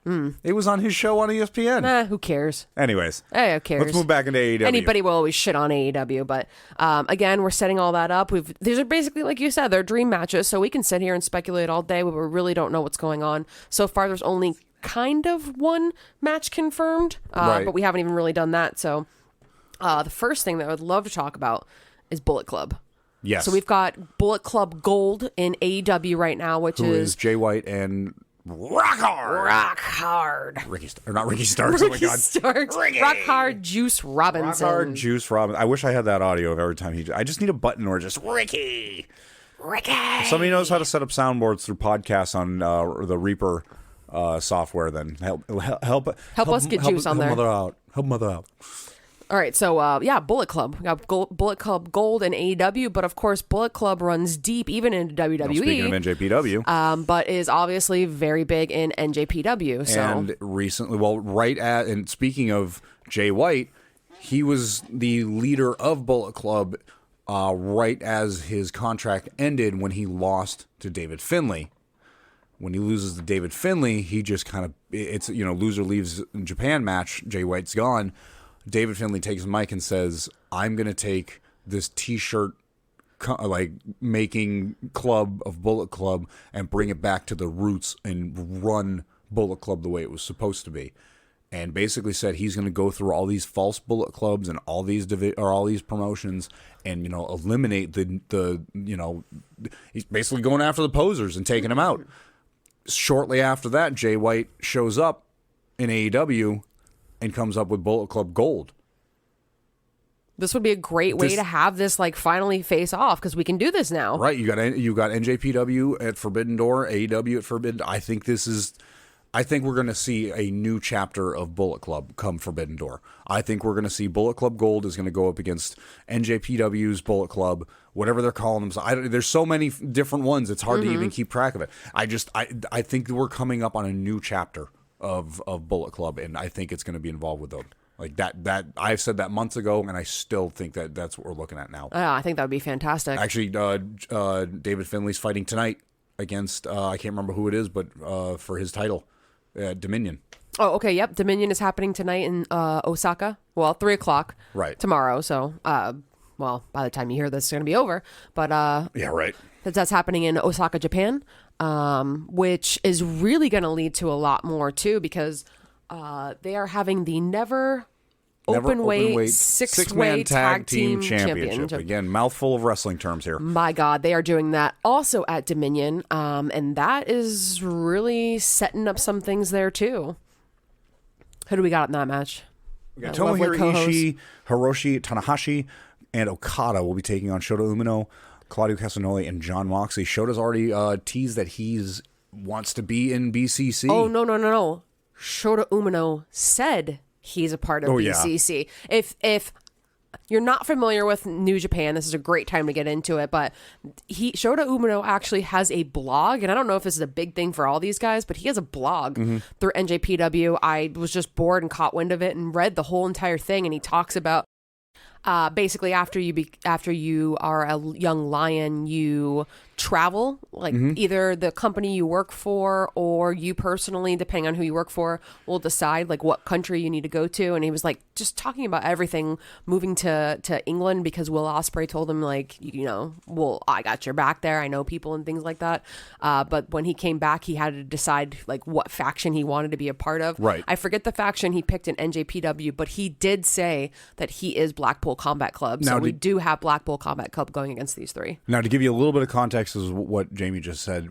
It was on his show on ESPN. Who cares? Anyways. Hey, who cares? Let's move back into AEW. Anybody will always shit on AEW, but again, we're setting all that up. These are basically, like you said, they're dream matches, so we can sit here and speculate all day, but we really don't know what's going on. So far, there's only kind of one match confirmed, right. But we haven't even really done that, so... the first thing that I would love to talk about is Bullet Club. Yes. So we've got Bullet Club Gold in AEW right now, which is Jay White and Rock Hard. Ricky Starks. Oh my God. Starks. Rock Hard Juice Robinson. Rock Hard Juice Robinson. I wish I had that audio of every time I just need a button where just Ricky. If somebody knows how to set up soundboards through podcasts on the Reaper software, then help us get Juice on there. Help mother out. All right, so Bullet Club. We got Bullet Club Gold and AEW, but of course Bullet Club runs deep even into WWE. Speaking of NJPW. But is obviously very big in NJPW. So. And recently, and speaking of Jay White, he was the leader of Bullet Club right as his contract ended when he lost to David Finlay. When he loses to David Finlay, he just kind of, it's, loser leaves Japan match, Jay White's gone. David Finlay takes the mic and says, I'm going to take this T-shirt making club of Bullet Club and bring it back to the roots and run Bullet Club the way it was supposed to be. And basically said he's going to go through all these false Bullet Clubs and all these all these promotions and, eliminate the he's basically going after the posers and taking them out. Shortly after that, Jay White shows up in AEW and comes up with Bullet Club Gold. This would be a great way to have this like finally face off because we can do this now. Right. You got NJPW at Forbidden Door, AEW at Forbidden. I think we're going to see a new chapter of Bullet Club come Forbidden Door. I think we're going to see Bullet Club Gold is going to go up against NJPW's Bullet Club, whatever they're calling themselves. There's so many different ones. It's hard to even keep track of it. I think we're coming up on a new chapter of Bullet Club, and I think it's going to be involved with them. Like that I've said that months ago, and I still think that that's what we're looking at now. I think that would be fantastic. Actually, David Finlay's fighting tonight against, I can't remember who it is, but for his title, Dominion. Oh, okay, yep. Dominion is happening tonight in Osaka. Well, 3 o'clock tomorrow. So, well, by the time you hear this, it's going to be over. But yeah, right. That's happening in Osaka, Japan, which is really going to lead to a lot more, too, because they are having the Never Openweight six-man tag team championship. Again, mouthful of wrestling terms here. My God, they are doing that also at Dominion, and that is really setting up some things there too. Who do we got in that match? We got Tomohiro Ishii, Hiroshi Tanahashi, and Okada will be taking on Shota Umino, Claudio Castagnoli, and Jon Moxley. Shota's already teased that he's wants to be in BCC. Oh, no. Shota Umino said he's a part of BCC. Yeah. If you're not familiar with New Japan, this is a great time to get into it, but Shota Umino actually has a blog, and I don't know if this is a big thing for all these guys, but he has a blog through NJPW. I was just bored and caught wind of it and read the whole entire thing, and he talks about basically after you are a young lion, you travel, like either the company you work for or you personally, depending on who you work for, will decide like what country you need to go to. And he was like just talking about everything, moving to England because Will Ospreay told him like, well, I got your back there, I know people and things like that. But when he came back, he had to decide like what faction he wanted to be a part of. Right. I forget the faction he picked in NJPW, but he did say that he is Blackpool Combat Club. So we do have Blackpool Combat Club going against these three. Now, to give you a little bit of context is what Jamie just said.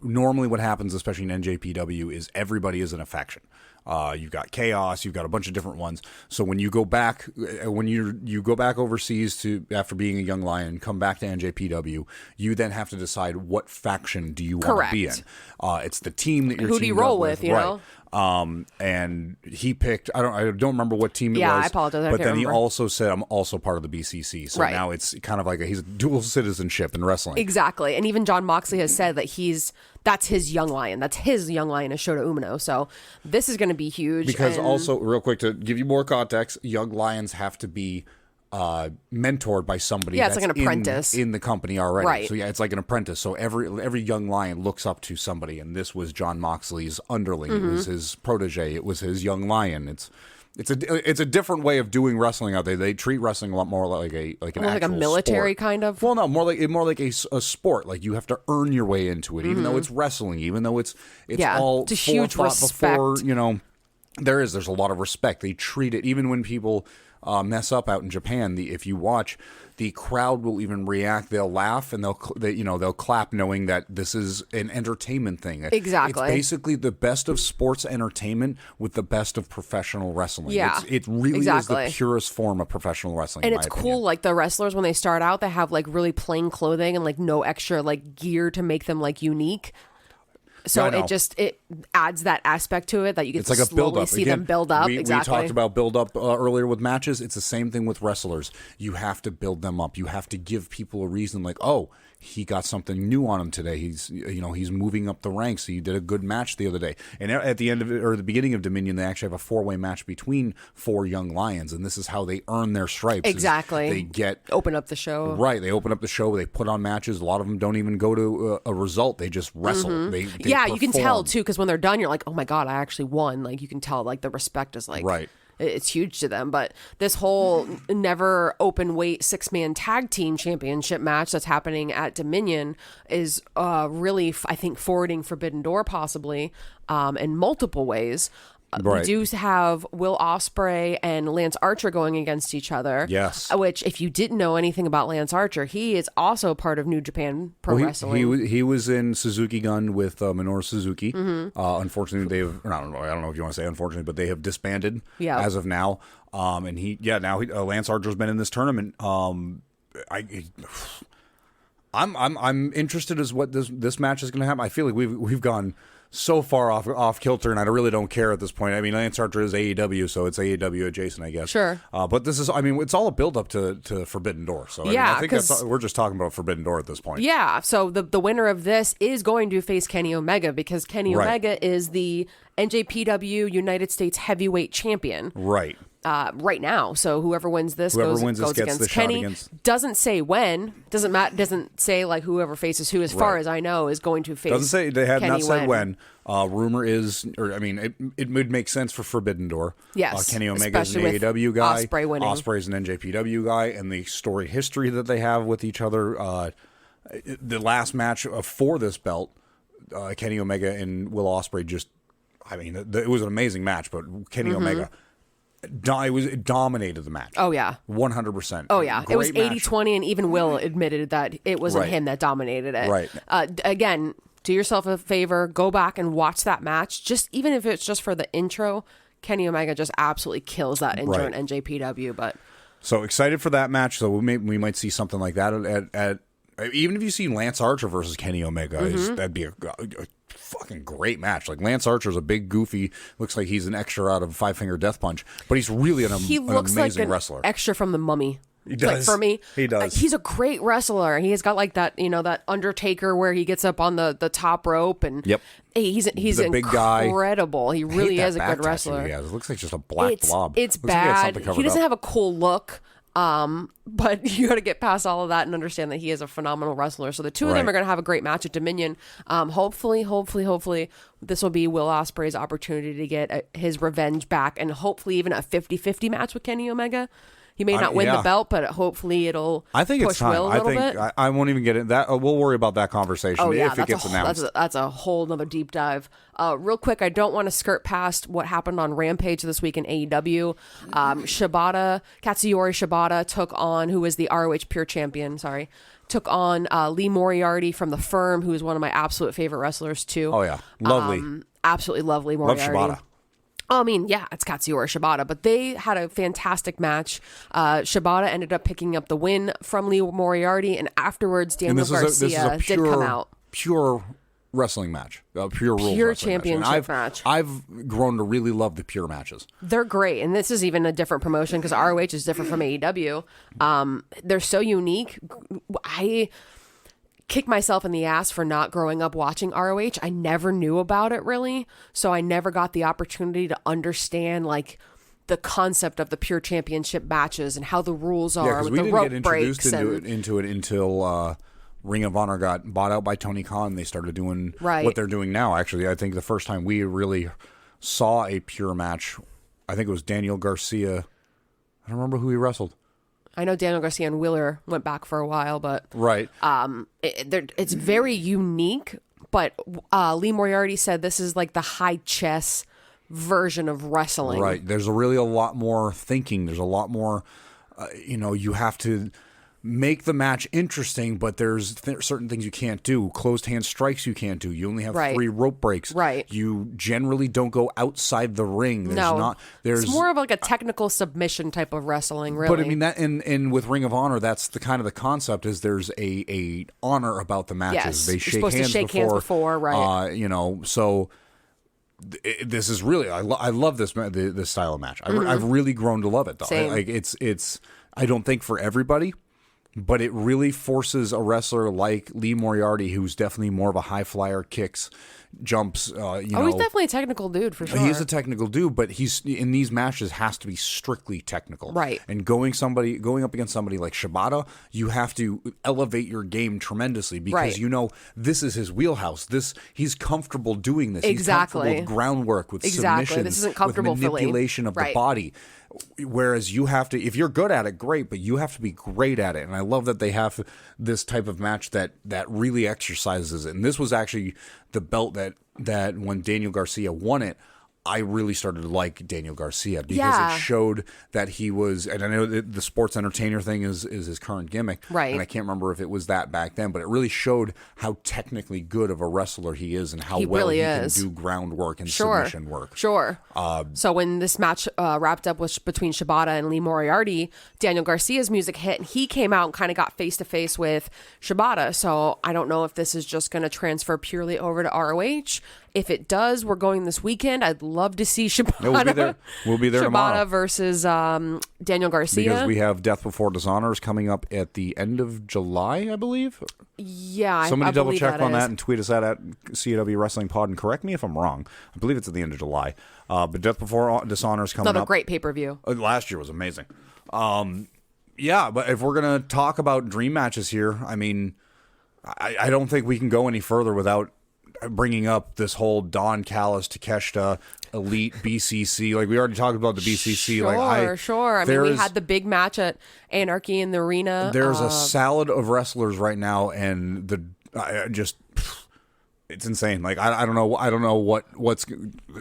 Normally what happens, especially in NJPW, is everybody is in a faction. You've got Chaos, you've got a bunch of different ones. So when you go back, you go back overseas to after being a young lion, come back to NJPW, you then have to decide what faction do you want to be in. It's the team that you're who do you roll with, you know? And he picked, I don't remember what team it was. Yeah, I apologize. But then he also said, I'm also part of the BCC. So now it's kind of like he's dual citizenship in wrestling. Exactly. And even Jon Moxley has said that that's his young lion. That's his young lion is Shota Umino. So this is going to be huge. Because also, real quick, to give you more context, young lions have to be mentored by somebody it's like an apprentice in the company already. Right. So it's like an apprentice. So every young lion looks up to somebody, and this was Jon Moxley's underling. It was his protege. It was his young lion. It's a different way of doing wrestling out there. They treat wrestling a lot more like a military sport. kind of. Well, no, more like a sport. Like you have to earn your way into it, even though it's wrestling, even though it's all it's a huge respect. Before, there's a lot of respect. They treat it, even when people mess up out in Japan. If you watch, the crowd will even react. They'll laugh and they'll clap, knowing that this is an entertainment thing. Exactly, it's basically the best of sports entertainment with the best of professional wrestling. Yeah, it really is the purest form of professional wrestling. And it's cool. Like the wrestlers, when they start out, they have like really plain clothing and like no extra like gear to make them like unique. So it adds that aspect to it that you get to slowly see them build up. We talked about build up earlier with matches. It's the same thing with wrestlers. You have to build them up. You have to give people a reason, like, oh, he got something new on him today. He's moving up the ranks. He did a good match the other day. And at the end of it, or the beginning of Dominion, they actually have a 4-way match between 4 young lions, and this is how they earn their stripes. Exactly. They open up the show. Right. They open up the show. They put on matches. A lot of them don't even go to a result. They just wrestle. They you can tell too, because when they're done, you're like, oh my God, I actually won. Like you can tell, like the respect is like right. It's huge to them. But this whole never open weight 6-man tag team championship match that's happening at Dominion is really, I think, forwarding Forbidden Door possibly in multiple ways. We do have Will Ospreay and Lance Archer going against each other. Yes. Which, if you didn't know anything about Lance Archer, he is also part of New Japan Pro Wrestling. He was in Suzuki Gun with Minoru Suzuki. Unfortunately, I don't know if you want to say unfortunately, but they have disbanded as of now. And Lance Archer's been in this tournament. I'm interested as what this match is going to happen. I feel like we've gone so far off kilter, and I really don't care at this point. I mean, Lance Archer is AEW, so it's AEW adjacent, I guess. Sure. But this is, I mean, it's all a build up to Forbidden Door. So I think we're just talking about Forbidden Door at this point. Yeah. So the winner of this is going to face Kenny Omega, because Kenny Omega is the NJPW United States Heavyweight Champion. Right. Right now, so whoever wins this goes against Kenny. Doesn't say when. Doesn't say like whoever faces who. As far as I know, is going to face. Doesn't say. They have Kenny not said when. Rumor is, or I mean, it would make sense for Forbidden Door. Yes, Kenny Omega is an AEW guy. Ospreay winning. Ospreay's an NJPW guy, and the story history that they have with each other. The last match for this belt, Kenny Omega and Will Ospreay just. I mean, it was an amazing match, but Kenny Omega. It dominated the match. Oh, yeah. 100%. Oh, yeah. It was 80-20, and even Will admitted that it wasn't him that dominated it. Right. Again, do yourself a favor. Go back and watch that match. Even if it's just for the intro, Kenny Omega just absolutely kills that intro in NJPW. But so excited for that match. So we might see something like that at even if you see Lance Archer versus Kenny Omega, that'd be a fucking great match. Like, Lance Archer's a big, goofy, looks like he's an extra out of Five Finger Death Punch, but he's really an amazing wrestler. Extra from the Mummy. He does. Like, for me, he does. He's a great wrestler. He has got like that, that Undertaker where he gets up on the top rope, and he's the big incredible guy. He really is a good wrestler. It looks like just a black blob. It's bad. He doesn't have a cool look. But you got to get past all of that and understand that he is a phenomenal wrestler. So the two of them are going to have a great match at Dominion. Hopefully, this will be Will Ospreay's opportunity to get his revenge back, and hopefully even a 50-50 match with Kenny Omega. He may not win the belt, but hopefully it'll push Will a little bit. I won't even get it. We'll worry about that conversation if it gets announced. That's a whole nother deep dive. Real quick, I don't want to skirt past what happened on Rampage this week in AEW. Katsuyori Shibata took on, who is the ROH Pure Champion, took on Lee Moriarty from The Firm, who is one of my absolute favorite wrestlers too. Oh yeah, lovely. Absolutely lovely Moriarty. Love Shibata. I mean, yeah, it's Katsuyori Shibata, but they had a fantastic match. Shibata ended up picking up the win from Lee Moriarty, and afterwards Daniel Garcia did come out. Pure wrestling match, pure rules championship match. I've grown to really love the pure matches. They're great, and this is even a different promotion because ROH is different from AEW. They're so unique. I kick myself in the ass for not growing up watching ROH. I never knew about it really, so I never got the opportunity to understand like the concept of the pure championship matches and how the rules are with the rope breaks. Into it until Ring of Honor got bought out by Tony Khan. And they started doing what they're doing now. Actually, I think the first time we really saw a pure match, I think it was Daniel Garcia. I don't remember who he wrestled. I know Daniel Garcia and Wheeler went back for a while, but it's very unique. But Lee Moriarty said this is like the high chess version of wrestling. Right. There's really a lot more thinking. There's a lot more, you have to make the match interesting, but there's certain things you can't do. Closed hand strikes you can't do. You only have 3 rope breaks. Right. You generally don't go outside the ring. It's more of like a technical submission type of wrestling, really. But I mean that, and with Ring of Honor, that's the kind of the concept is there's a honor about the matches. Yes. They shake hands before, right? So. This is really I love this style of match. I've really grown to love it though. Same. It's I don't think for everybody, but it really forces a wrestler like Lee Moriarty, who's definitely more of a high flyer, kicks, jumps. He's definitely a technical dude for sure. He is a technical dude, but he's in these matches has to be strictly technical. Right. And going up against somebody like Shibata, you have to elevate your game tremendously because this is his wheelhouse. He's comfortable doing this. Exactly. He's comfortable with groundwork, with submissions, this isn't comfortable with manipulation of the body. Whereas you have to, if you're good at it, great, but you have to be great at it. And I love that they have this type of match that really exercises it. And this was actually the belt that when Daniel Garcia won it, I really started to like Daniel Garcia because it showed that he was, and I know that the sports entertainer thing is his current gimmick, right? And I can't remember if it was that back then, but it really showed how technically good of a wrestler he is and how well he can do groundwork and submission work. Sure. So when this match wrapped up between Shibata and Lee Moriarty, Daniel Garcia's music hit, and he came out and kind of got face to face with Shibata. So I don't know if this is just going to transfer purely over to ROH. If it does, we're going this weekend. I'd love to see Shibata. Yeah, we'll be there Shibata tomorrow versus Daniel Garcia. Because we have Death Before Dishonors coming up at the end of July, I believe. Yeah, somebody double check on that and tweet us at CW Wrestling Pod and correct me if I'm wrong. I believe it's at the end of July. But Death Before Dishonors coming up. Another great pay-per-view. Last year was amazing. Yeah, but if we're gonna talk about dream matches here, I mean, I don't think we can go any further without bringing up this whole Don Callis, Takeshita, Elite, BCC. Like, we already talked about the BCC. Sure. I mean, we had the big match at Anarchy in the Arena. There's a salad of wrestlers right now, and it's insane. Like, I don't know what's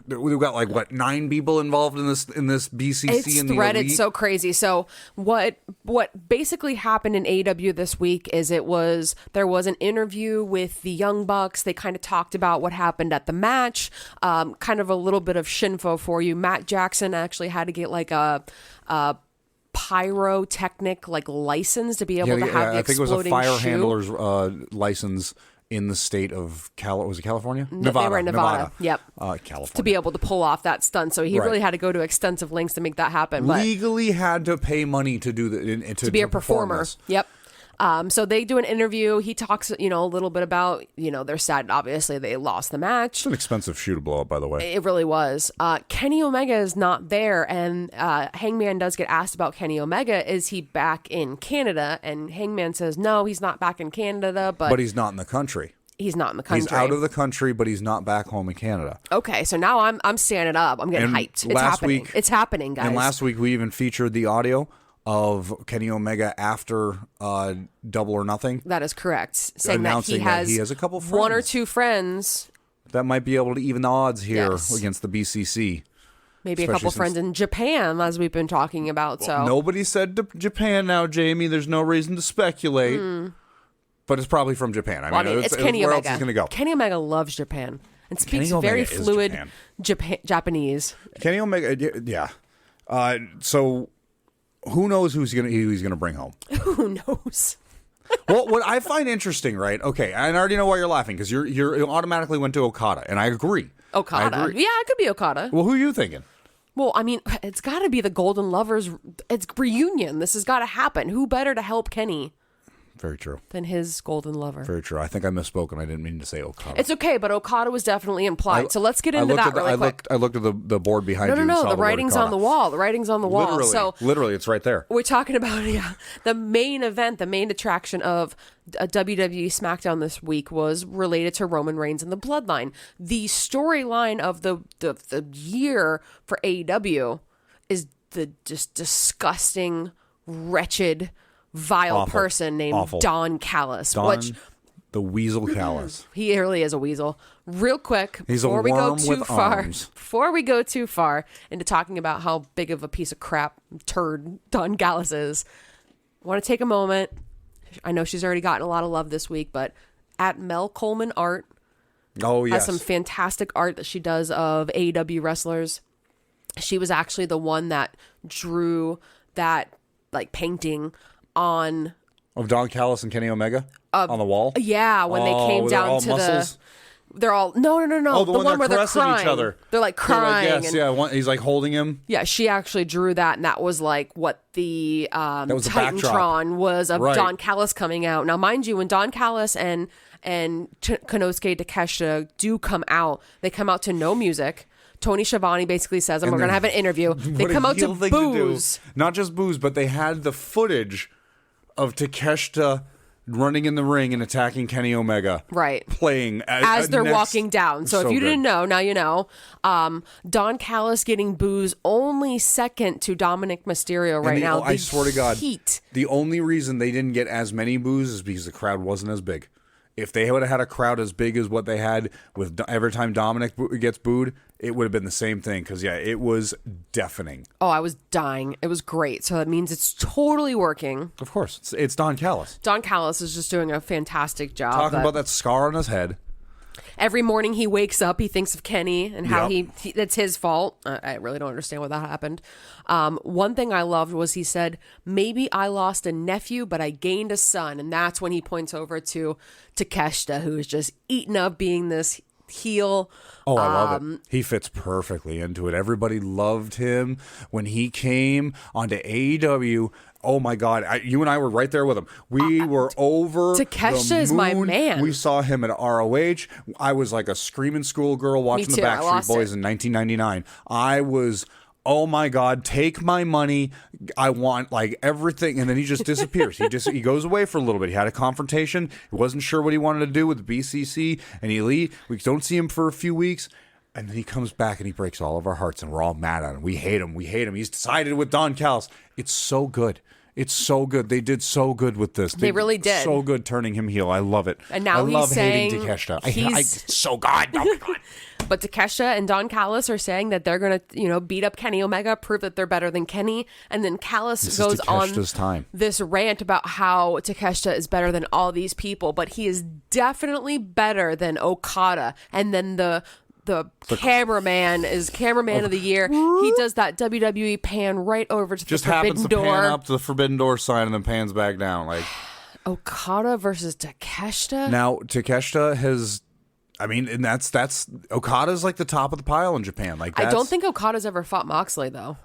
we've got like 9 people involved in this BCC. It's and the threaded Elite. so crazy. So what basically happened in AEW this week is there was an interview with the Young Bucks. They kind of talked about what happened at the match. Kind of a little bit of shinfo for you. Matt Jackson actually had to get like a pyrotechnic like license to be able to have the I think it was a exploding fire shoe. handler's license in the state of was it California? Nevada. They were in Nevada. Yep. California. To be able to pull off that stunt. So he really had to go to extensive lengths to make that happen. But legally had to pay money to do the to be a perform performer. This. Yep. So they do an interview. He talks, a little bit about, they're sad. Obviously, they lost the match. It's an expensive shoe to blow up, by the way. It really was. Kenny Omega is not there, and Hangman does get asked about Kenny Omega. Is he back in Canada? And Hangman says, no, he's not back in Canada, but he's not in the country. He's not in the country. He's out of the country, but he's not back home in Canada. Okay, so now I'm standing up. I'm getting hyped. It's happening. It's happening, guys. And last week we even featured the audio of Kenny Omega after Double or Nothing. That is correct. Saying that he has a couple friends. 1 or 2 friends that might be able to even the odds here against the BCC. Maybe a couple friends in Japan, as we've been talking about. So nobody said Japan now, Jamie. There's no reason to speculate. But it's probably from Japan. I mean, it's Kenny where Omega. else is going to go? Kenny Omega loves Japan and speaks very fluid Japanese. Kenny Omega, yeah. So who knows who's going to bring home? Who knows? Well, what I find interesting, right? Okay, I already know why you're laughing because you automatically went to Okada, and I agree. Okada, yeah, it could be Okada. Well, who are you thinking? Well, I mean, it's got to be the Golden Lovers. It's reunion. This has got to happen. Who better to help Kenny? Very true. Than his golden lover. Very true. I think I misspoke and I didn't mean to say Okada. It's okay, but Okada was definitely implied. So let's get into that really quick. I looked at the board behind you. No, the writing's on the wall. The writing's on the wall. Literally, it's right there. We're talking about the main event, the main attraction of a WWE SmackDown this week was related to Roman Reigns and the Bloodline. The storyline of the year for AEW is the just disgusting, wretched, vile person named Don Callis. The Weasel Callis. He really is a weasel. Real quick, he's before we go too far into talking about how big of a piece of crap turd Don Callis is, I want to take a moment. I know she's already gotten a lot of love this week, but at Mel Coleman Art has some fantastic art that she does of AEW wrestlers. She was actually the one that drew that painting of Don Callis and Kenny Omega on the wall. Yeah, when they came down to muscles? they're all no. Oh, the one where they're crying. Each other. They're crying. He's holding him. Yeah, she actually drew that, and that was what the Titantron was of Don Callis coming out. Now, mind you, when Don Callis and Konosuke Takeshita do come out, they come out to no music. Tony Schiavone basically says, we're going to have an interview. They come out to booze. Not just booze, but they had the footage of Takeshita running in the ring and attacking Kenny Omega. Right. Playing as they're walking down. So if you didn't know, now you know. Don Callis getting booze only second to Dominic Mysterio right now. I swear to God, the only reason they didn't get as many boos is because the crowd wasn't as big. If they would have had a crowd as big as what they had with every time Dominic gets booed, it would have been the same thing because, yeah, it was deafening. Oh, I was dying. It was great. So that means it's totally working. Of course. It's Don Callis. Don Callis is just doing a fantastic job. Talking about that scar on his head. Every morning he wakes up, he thinks of Kenny and how it's his fault. I really don't understand why that happened. One thing I loved was he said, maybe I lost a nephew, but I gained a son. And that's when he points over to Takeshita, who is just eaten up being this heel. Oh, I love it. He fits perfectly into it. Everybody loved him when he came onto AEW. Oh my God! You and I were right there with him. We were over. Takeshita is my man. We saw him at ROH. I was like a screaming schoolgirl watching the Backstreet Boys in 1999. I was. Oh my God, take my money. I want like everything. And then he just disappears. He goes away for a little bit. He had a confrontation. He wasn't sure what he wanted to do with the BCC. And he leaves. We don't see him for a few weeks. And then he comes back and he breaks all of our hearts. And we're all mad at him. We hate him. He's sided with Don Callis. It's so good. It's so good. They did so good with this. They really did. So good turning him heel. I love it. And now I love hating Takeshita. It's so good. Oh my God. But Takeshita and Don Callis are saying that they're going to, beat up Kenny Omega, prove that they're better than Kenny. And then Callis goes on this rant about how Takeshita is better than all these people, but he is definitely better than Okada. And then the cameraman is cameraman of the year. He does that WWE pan right over to the Forbidden Door. Pan up to the Forbidden Door sign and then pans back down. Like Okada versus Takeshita. Now Takeshita has, and that's Okada's like the top of the pile in Japan. Like I don't think Okada's ever fought Moxley though.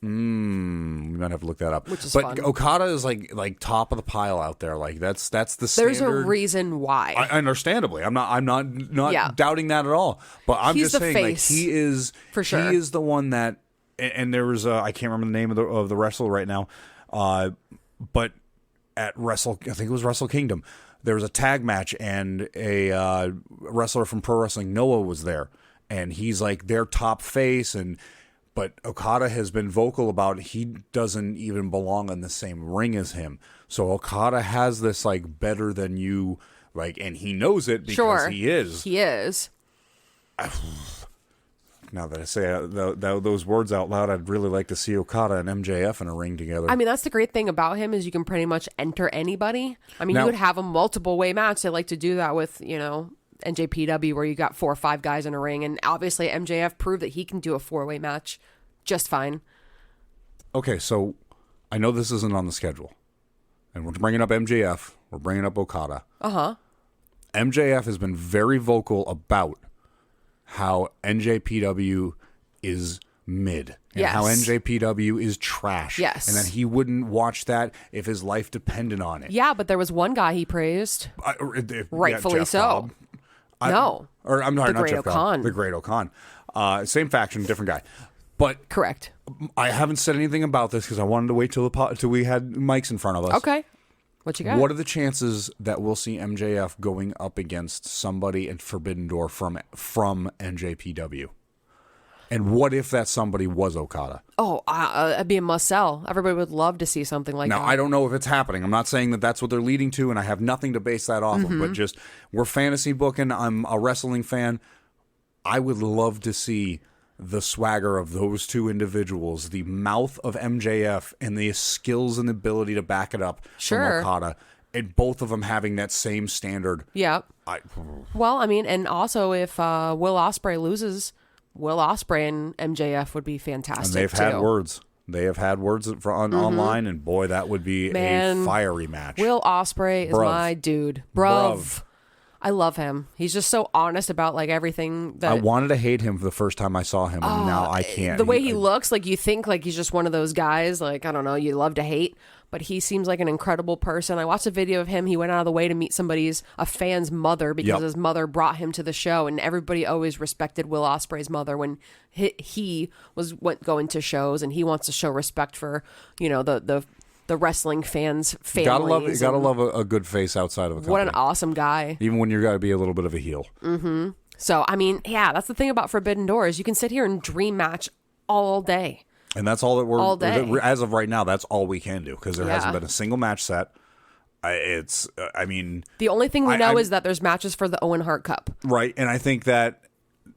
We might have to look that up. Which is fun. But Okada is like top of the pile out there. Like that's the standard. There's a reason why. Understandably, I'm not doubting that at all. But I'm just saying, face, like he is for sure. He is the one that. And there was I can't remember the name of the wrestler right now, but at I think it was Wrestle Kingdom, there was a tag match and a wrestler from Pro Wrestling Noah was there, and he's like their top face But Okada has been vocal about he doesn't even belong in the same ring as him. So Okada has this like better than you, like, and he knows it because he is. He is. Now that I say those words out loud, I'd really like to see Okada and MJF in a ring together. That's the great thing about him is you can pretty much enter anybody. You would have a multiple way match. They like to do that with, NJPW where you got 4 or 5 guys in a ring, and obviously MJF proved that he can do a 4-way match just fine. Okay, so I know this isn't on the schedule, and we're bringing up MJF, we're bringing up Okada. MJF has been very vocal about how NJPW is mid and how NJPW is trash. Yes. And that he wouldn't watch that if his life depended on it. Yeah, but there was one guy he praised. Rightfully so. Cobb. I'm sorry, not Jeff Cobb. The Great O'Khan. Same faction, different guy. But correct. I haven't said anything about this because I wanted to wait till we had mics in front of us. Okay. What you got? What are the chances that we'll see MJF going up against somebody in Forbidden Door from NJPW? And what if that somebody was Okada? Oh, it'd be a must sell. Everybody would love to see something like that. Now, I don't know if it's happening. I'm not saying that that's what they're leading to, and I have nothing to base that off of. But just, we're fantasy booking. I'm a wrestling fan. I would love to see the swagger of those two individuals, the mouth of MJF, and the skills and ability to back it up from Okada. And both of them having that same standard. Yeah. And also if Will Ospreay loses, Will Ospreay and MJF would be fantastic. And they've had words. They have had words online, and boy, that would be a fiery match. Will Ospreay is my dude. Bruv. I love him. He's just so honest about like everything that I wanted to hate him for the first time I saw him, and now I can't. The way he looks, like you think like he's just one of those guys, like I don't know, you love to hate, but he seems like an incredible person. I watched a video of him. He went out of the way to meet a fan's mother because his mother brought him to the show, and everybody always respected Will Ospreay's mother when he went going to shows, and he wants to show respect for the wrestling fans' families. Gotta love a good face outside of a company. What an awesome guy. Even when you got to be a little bit of a heel. Mm-hmm. So, that's the thing about Forbidden Door is you can sit here and dream match all day. And that's all that we're... all day. As of right now, that's all we can do because there hasn't been a single match set. The only thing we know is that there's matches for the Owen Hart Cup. Right, and I think that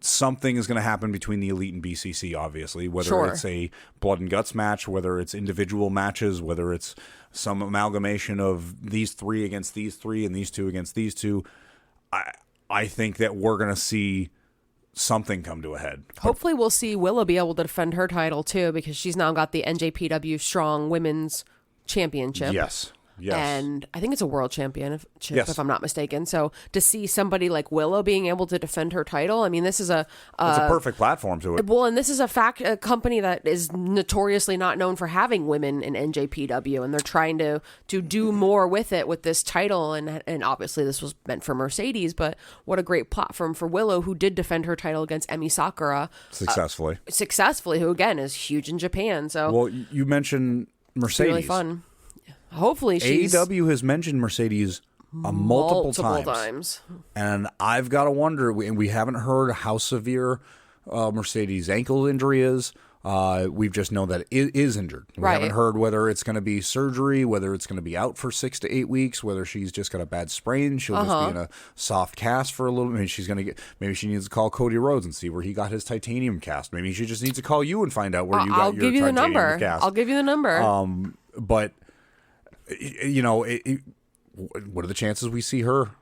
something is going to happen between the Elite and BCC, obviously, whether it's a blood and guts match, whether it's individual matches, whether it's some amalgamation of these three against these three and these two against these two. I think that we're going to see something come to a head. Hopefully we'll see Willow be able to defend her title too, because she's now got the NJPW Strong Women's Championship. Yes. And I think it's a world championship, if I'm not mistaken. So to see somebody like Willow being able to defend her title, I mean, this is it's a perfect platform to it. Well, and this is a company that is notoriously not known for having women in NJPW, and they're trying to do more with it with this title. And obviously this was meant for Mercedes, but what a great platform for Willow, who did defend her title against Emi Sakura successfully, who again is huge in Japan. So well, you mentioned Mercedes. Really fun. Hopefully she's... AEW has mentioned Mercedes multiple times. And I've got to wonder, and we haven't heard how severe Mercedes' ankle injury is. We've just known that it is injured. We haven't heard whether it's going to be surgery, whether it's going to be out for 6 to 8 weeks, whether she's just got a bad sprain. She'll just be in a soft cast for a little bit. Maybe she needs to call Cody Rhodes and see where he got his titanium cast. Maybe she just needs to call you and find out where you got your titanium cast. I'll give you the number. But... what are the chances we see her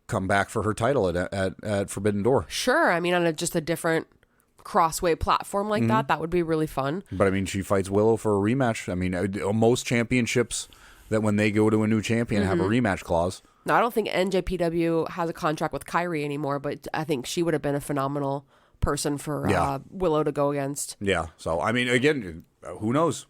come back for her title at Forbidden Door? Sure. I mean, on just a different crossway platform like that would be really fun. But I mean, she fights Willow for a rematch. I mean, most championships that when they go to a new champion have a rematch clause. No, I don't think NJPW has a contract with Kyrie anymore, but I think she would have been a phenomenal person for Willow to go against. Yeah. So, I mean, again, who knows?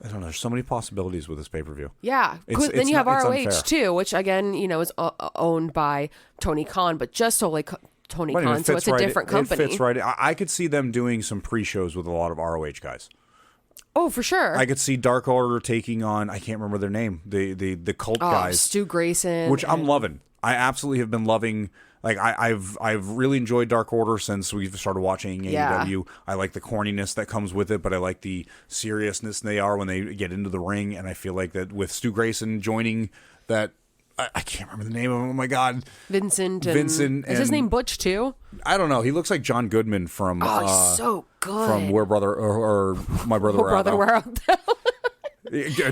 I don't know. There's so many possibilities with this pay-per-view. Yeah. Then you have ROH too, which again, is owned by Tony Khan, but just solely Tony Khan, so it's a different company. It fits right. I could see them doing some pre-shows with a lot of ROH guys. Oh, for sure. I could see Dark Order taking on, I can't remember their name, the cult guys. Stu Grayson. Which I'm loving. I absolutely have been loving. Like I've really enjoyed Dark Order since we've started watching AEW. I like the corniness that comes with it, but I like the seriousness they are when they get into the ring. And I feel like that with Stu Grayson joining that, I can't remember the name of him. Oh my God, Vincent. Is his name Butch too? I don't know. He looks like John Goodman from. Oh, he's so good. From Where Brother or My Brother Where Art Thou. Where Art Thou.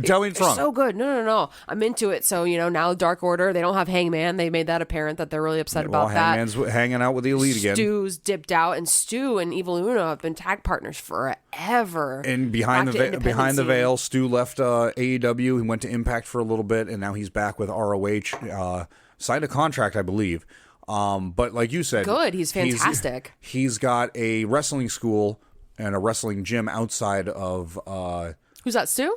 Tell me it's wrong. So good. No. I'm into it. So, now Dark Order, they don't have Hangman. They made that apparent that they're really upset about that. Hangman's hanging out with the Elite again. Stu's dipped out, and Stu and Evil Uno have been tag partners forever. And behind the veil, Stu left AEW. He went to Impact for a little bit, and now he's back with ROH. Signed a contract, I believe. But like you said, good. He's fantastic. He's got a wrestling school and a wrestling gym outside of. Who's that, Stu?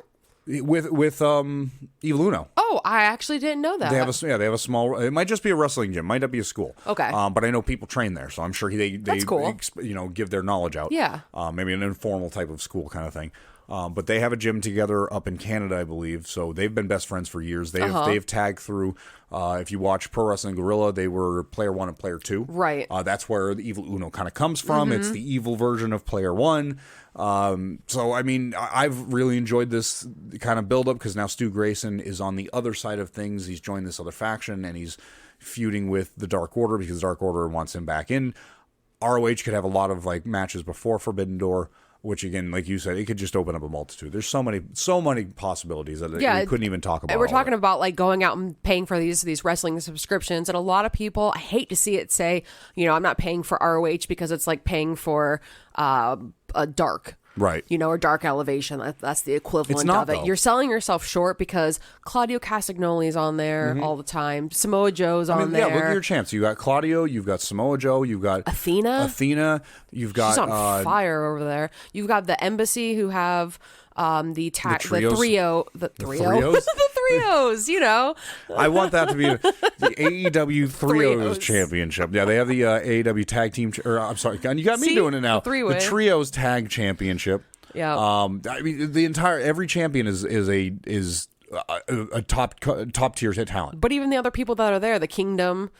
With Evil Uno. Oh, I actually didn't know that. They have a small. It might just be a wrestling gym. Might not be a school. Okay. But I know people train there, so I'm sure That's cool. Give their knowledge out. Yeah. Maybe an informal type of school kind of thing. But they have a gym together up in Canada, I believe. So they've been best friends for years. They've tagged through. If you watch Pro Wrestling Guerrilla, they were Player 1 and Player 2. Right. That's where the Evil Uno kind of comes from. It's the evil version of Player 1. So, I mean, I've really enjoyed this kind of build-up because now Stu Grayson is on the other side of things. He's joined this other faction, and he's feuding with the Dark Order because Dark Order wants him back in. ROH could have a lot of matches before Forbidden Door, which again, like you said, it could just open up a multitude. There's so many possibilities that we couldn't even talk about. We're talking about going out and paying for these wrestling subscriptions, and a lot of people, I hate to see it say, I'm not paying for ROH because it's like paying for a Dark. Right. Or Dark Elevation. That's the equivalent of it. Though. You're selling yourself short because Claudio Castagnoli's on there all the time. Samoa Joe's on there. Yeah, look at your champs. You got Claudio, you've got Samoa Joe, you've got Athena, you've got she's on fire over there. You've got the Embassy who have the trios. The trios, I want that to be the AEW Trios Championship. Yeah, they have the AEW Tag Team. I'm sorry, you got me doing it now. The Trios Tag Championship. Yeah. I mean, every champion is a top tier talent. But even the other people that are there, the Kingdom.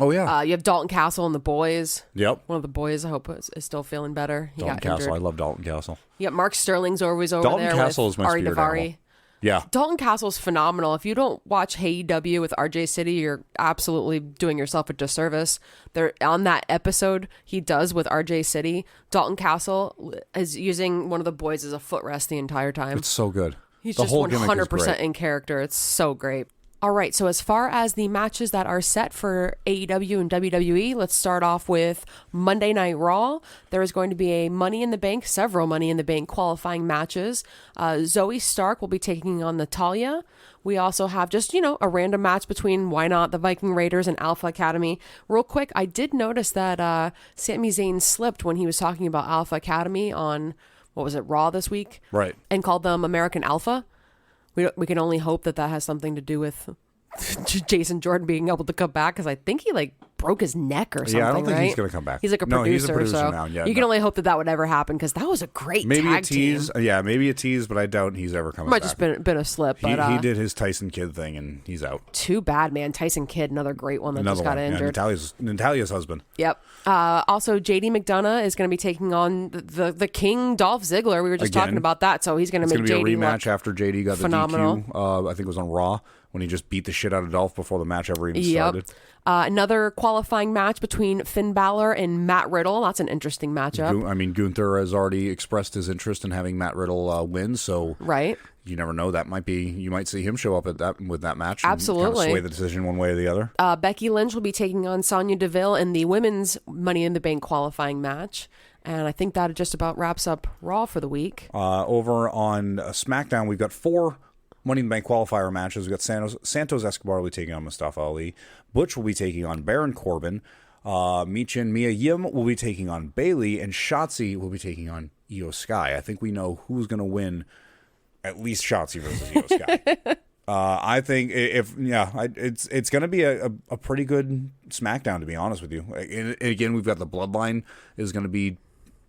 Oh yeah. You have Dalton Castle and the boys. Yep. One of the boys, I hope, is still feeling better. Dalton Castle. I love Dalton Castle. Yeah, Mark Sterling's always over there. Dalton Castle is my Ari spirit Daivari. animal. Yeah. Dalton Castle's phenomenal. If you don't watch AEW with RJ City, you're absolutely doing yourself a disservice. They're on that episode he does with RJ City. Dalton Castle is using one of the boys as a footrest the entire time. It's so good. He's the just whole 100% in character. It's so great. All right, so as far as the matches that are set for AEW and WWE, let's start off with Monday Night Raw. There is going to be a Money in the Bank, several Money in the Bank qualifying matches. Zoe Stark will be taking on Natalya. We also have just, a random match between, why not, the Viking Raiders and Alpha Academy. Real quick, I did notice that Sami Zayn slipped when he was talking about Alpha Academy on, Raw this week? Right. And called them American Alpha. We can only hope that has something to do with Jason Jordan being able to come back, because I think he broke his neck or something. Yeah, I don't think right? he's going to come back. He's like a producer, he's a producer so now. Yeah, you can only hope that would ever happen, because that was a great maybe tag a tease. team. Yeah, maybe a tease, but I doubt he's ever coming Might back. just been a slip. He But did his Tyson Kidd thing, and he's out. Too bad, man. Tyson Kidd, another great one that Another just got one. injured. Yeah, Natalia's husband. Yep. Also, JD McDonough is going to be taking on the King, Dolph Ziggler. We were just talking about that, so he's going to make JD It's going to be a rematch after JD got phenomenal. the DQ. I think it was on Raw, when he just beat the shit out of Dolph before the match ever even started. Another qualifying match between Finn Balor and Matt Riddle. That's an interesting matchup. Gunther has already expressed his interest in having Matt Riddle win, so right. You never know. You might see him show up with that match. Absolutely. And kind of sway the decision one way or the other. Becky Lynch will be taking on Sonya Deville in the women's Money in the Bank qualifying match. And I think that just about wraps up Raw for the week. Over on SmackDown, we've got 4 Money in the Bank qualifier matches. We've got Santos Escobar will be taking on Mustafa Ali. Butch will be taking on Baron Corbin. Michin Mia Yim will be taking on Bayley. And Shotzi will be taking on Io Sky. I think we know who's going to win, at least Shotzi versus Io Sky. I think it's going to be a pretty good SmackDown, to be honest with you. And again, we've got the Bloodline is going to be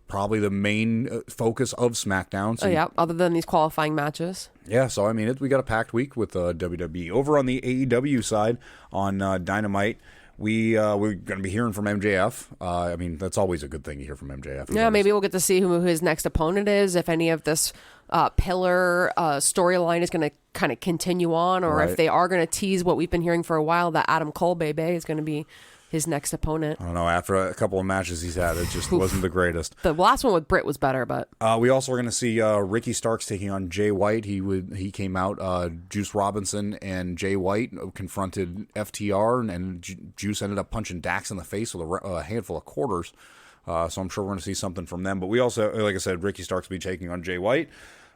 probably the main focus of SmackDown. So, other than these qualifying matches. Yeah, so we got a packed week with WWE. Over on the AEW side, on Dynamite, we're going to be hearing from MJF. That's always a good thing to hear from MJF. Yeah, maybe we'll get to see who his next opponent is, if any of this pillar storyline is going to kind of continue on, or if they are going to tease what we've been hearing for a while, that Adam Cole Bebe is going to be his next opponent. I don't know. After a couple of matches he's had, it just wasn't the greatest. The last one with Britt was better, but we also are going to see Ricky Starks taking on Jay White. He came out. Juice Robinson and Jay White confronted FTR, and Juice ended up punching Dax in the face with a handful of quarters. So I'm sure we're going to see something from them. But we also, like I said, Ricky Starks will be taking on Jay White.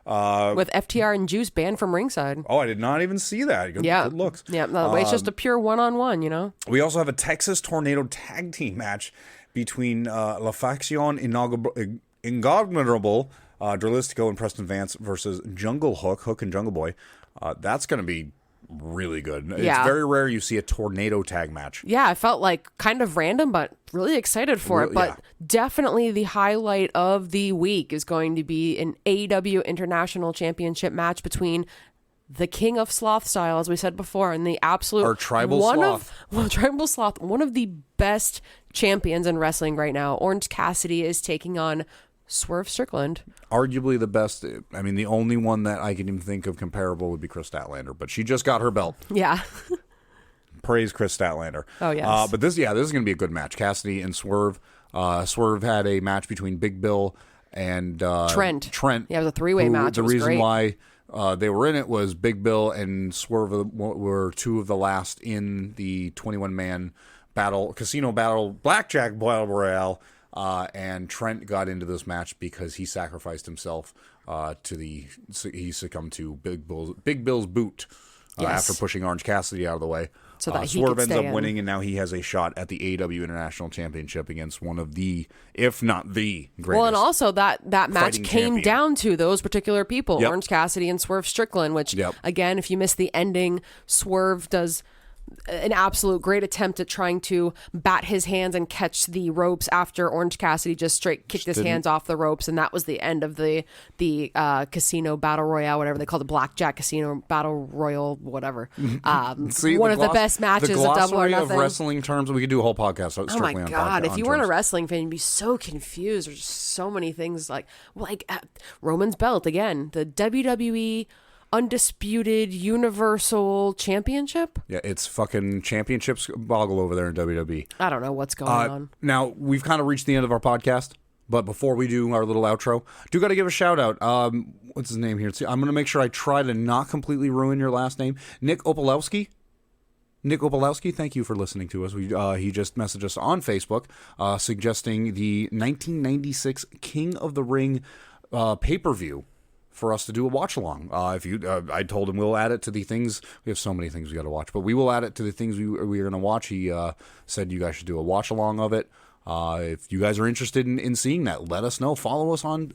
With FTR and Juice banned from ringside. Oh, I did not even see that. Good looks. Yeah, no, it's just a pure one-on-one, We also have a Texas Tornado tag team match between La Facción Ingognable, Dralistico and Preston Vance versus Jungle Hook and Jungle Boy. That's going to be really good. Yeah. It's very rare you see a tornado tag match. Yeah, I felt like kind of random, but really excited for it. But definitely the highlight of the week is going to be an AEW International Championship match between the King of Sloth Style, as we said before, and the absolute Our Tribal Sloth. Tribal Sloth, one of the best champions in wrestling right now. Orange Cassidy is taking on Swerve Strickland. Arguably the best. The only one that I can even think of comparable would be Chris Statlander, but she just got her belt. Yeah. Praise Chris Statlander. Oh, yes. But this is going to be a good match. Cassidy and Swerve. Swerve had a match between Big Bill and Trent. Yeah, it was a 3-way match. The reason why they were in it was Big Bill and Swerve were 2 of the last in the 21-man casino battle, blackjack battle royale. And Trent got into this match because he sacrificed himself he succumbed to Big Bill's boot after pushing Orange Cassidy out of the way. So that Swerve ends up winning, and now he has a shot at the AEW International Championship against one of the, if not the greatest. Well, and also that match came down to those particular people, Yep. Orange Cassidy and Swerve Strickland, which, again, if you miss the ending, Swerve does an absolute great attempt at trying to bat his hands and catch the ropes after Orange Cassidy just straight kicked his hands off the ropes, and that was the end of the casino battle royale, whatever they call the blackjack casino battle royal, whatever. See, one of the best matches of Double or Nothing. Of wrestling terms, we could do a whole podcast. Oh my god! If you weren't a wrestling fan, you'd be so confused. There's just so many things like Roman's belt again, the WWE undisputed universal championship. Yeah, it's fucking championships boggle over there in WWE. I don't know what's going on. Now, we've kind of reached the end of our podcast, but before we do our little outro, do got to give a shout out. What's his name here? I'm going to make sure I try to not completely ruin your last name. Nick Opolowski, thank you for listening to us. He just messaged us on Facebook suggesting the 1996 King of the Ring pay-per-view for us to do a watch-along. I told him we'll add it to the things. We have so many things we got to watch, but we will add it to the things we're going to watch. He said you guys should do a watch-along of it. If you guys are interested in seeing that, let us know. Follow us on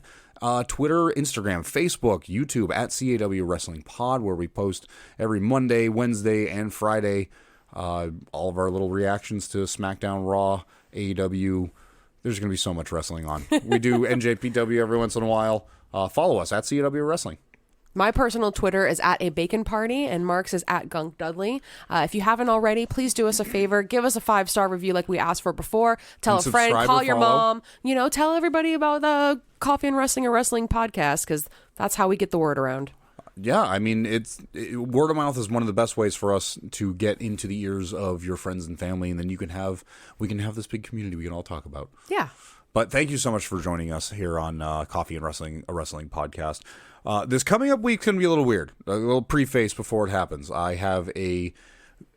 Twitter, Instagram, Facebook, YouTube at CAW Wrestling Pod, where we post every Monday, Wednesday, and Friday all of our little reactions to SmackDown, Raw, AEW. There's going to be so much wrestling on. We do NJPW every once in a while. Follow us at CAW Wrestling. My personal Twitter is at a bacon party, and Mark's is at Gunk Dudley. If you haven't already, please do us a favor. Give us a 5-star review like we asked for before. Tell a friend, call your mom. Tell everybody about the Coffee and Wrestling or Wrestling podcast, because that's how we get the word around. Yeah, I mean, word of mouth is one of the best ways for us to get into the ears of your friends and family, and then we can have this big community we can all talk about. Yeah. But thank you so much for joining us here on Coffee and Wrestling, a wrestling podcast. This coming up week's going to be a little weird. A little preface before it happens. I have a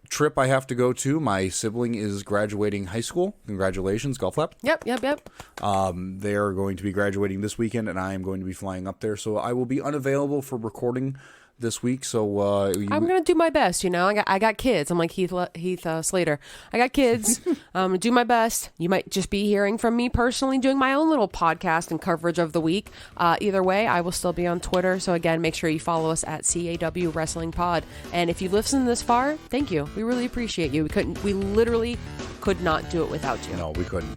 trip I have to go to. My sibling is graduating high school. Congratulations, golf clap. Yep. They are going to be graduating this weekend, and I am going to be flying up there. So I will be unavailable for recording this week, so I'm gonna do my best. I got kids. I'm like Heath Slater. I got kids. Do my best. You might just be hearing from me personally doing my own little podcast and coverage of the week. Either way, I will still be on Twitter. So again, make sure you follow us at CAW Wrestling Pod. And if you listened this far, thank you. We really appreciate you. We literally could not do it without you. No, we couldn't.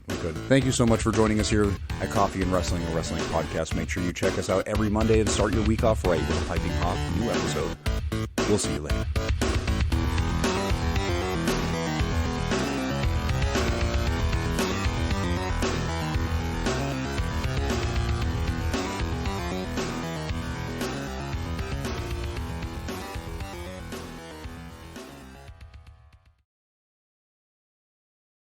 Thank you so much for joining us here at Coffee and Wrestling, a wrestling podcast. Make sure you check us out every Monday and start your week off right with a piping hot new episode. We'll see you later.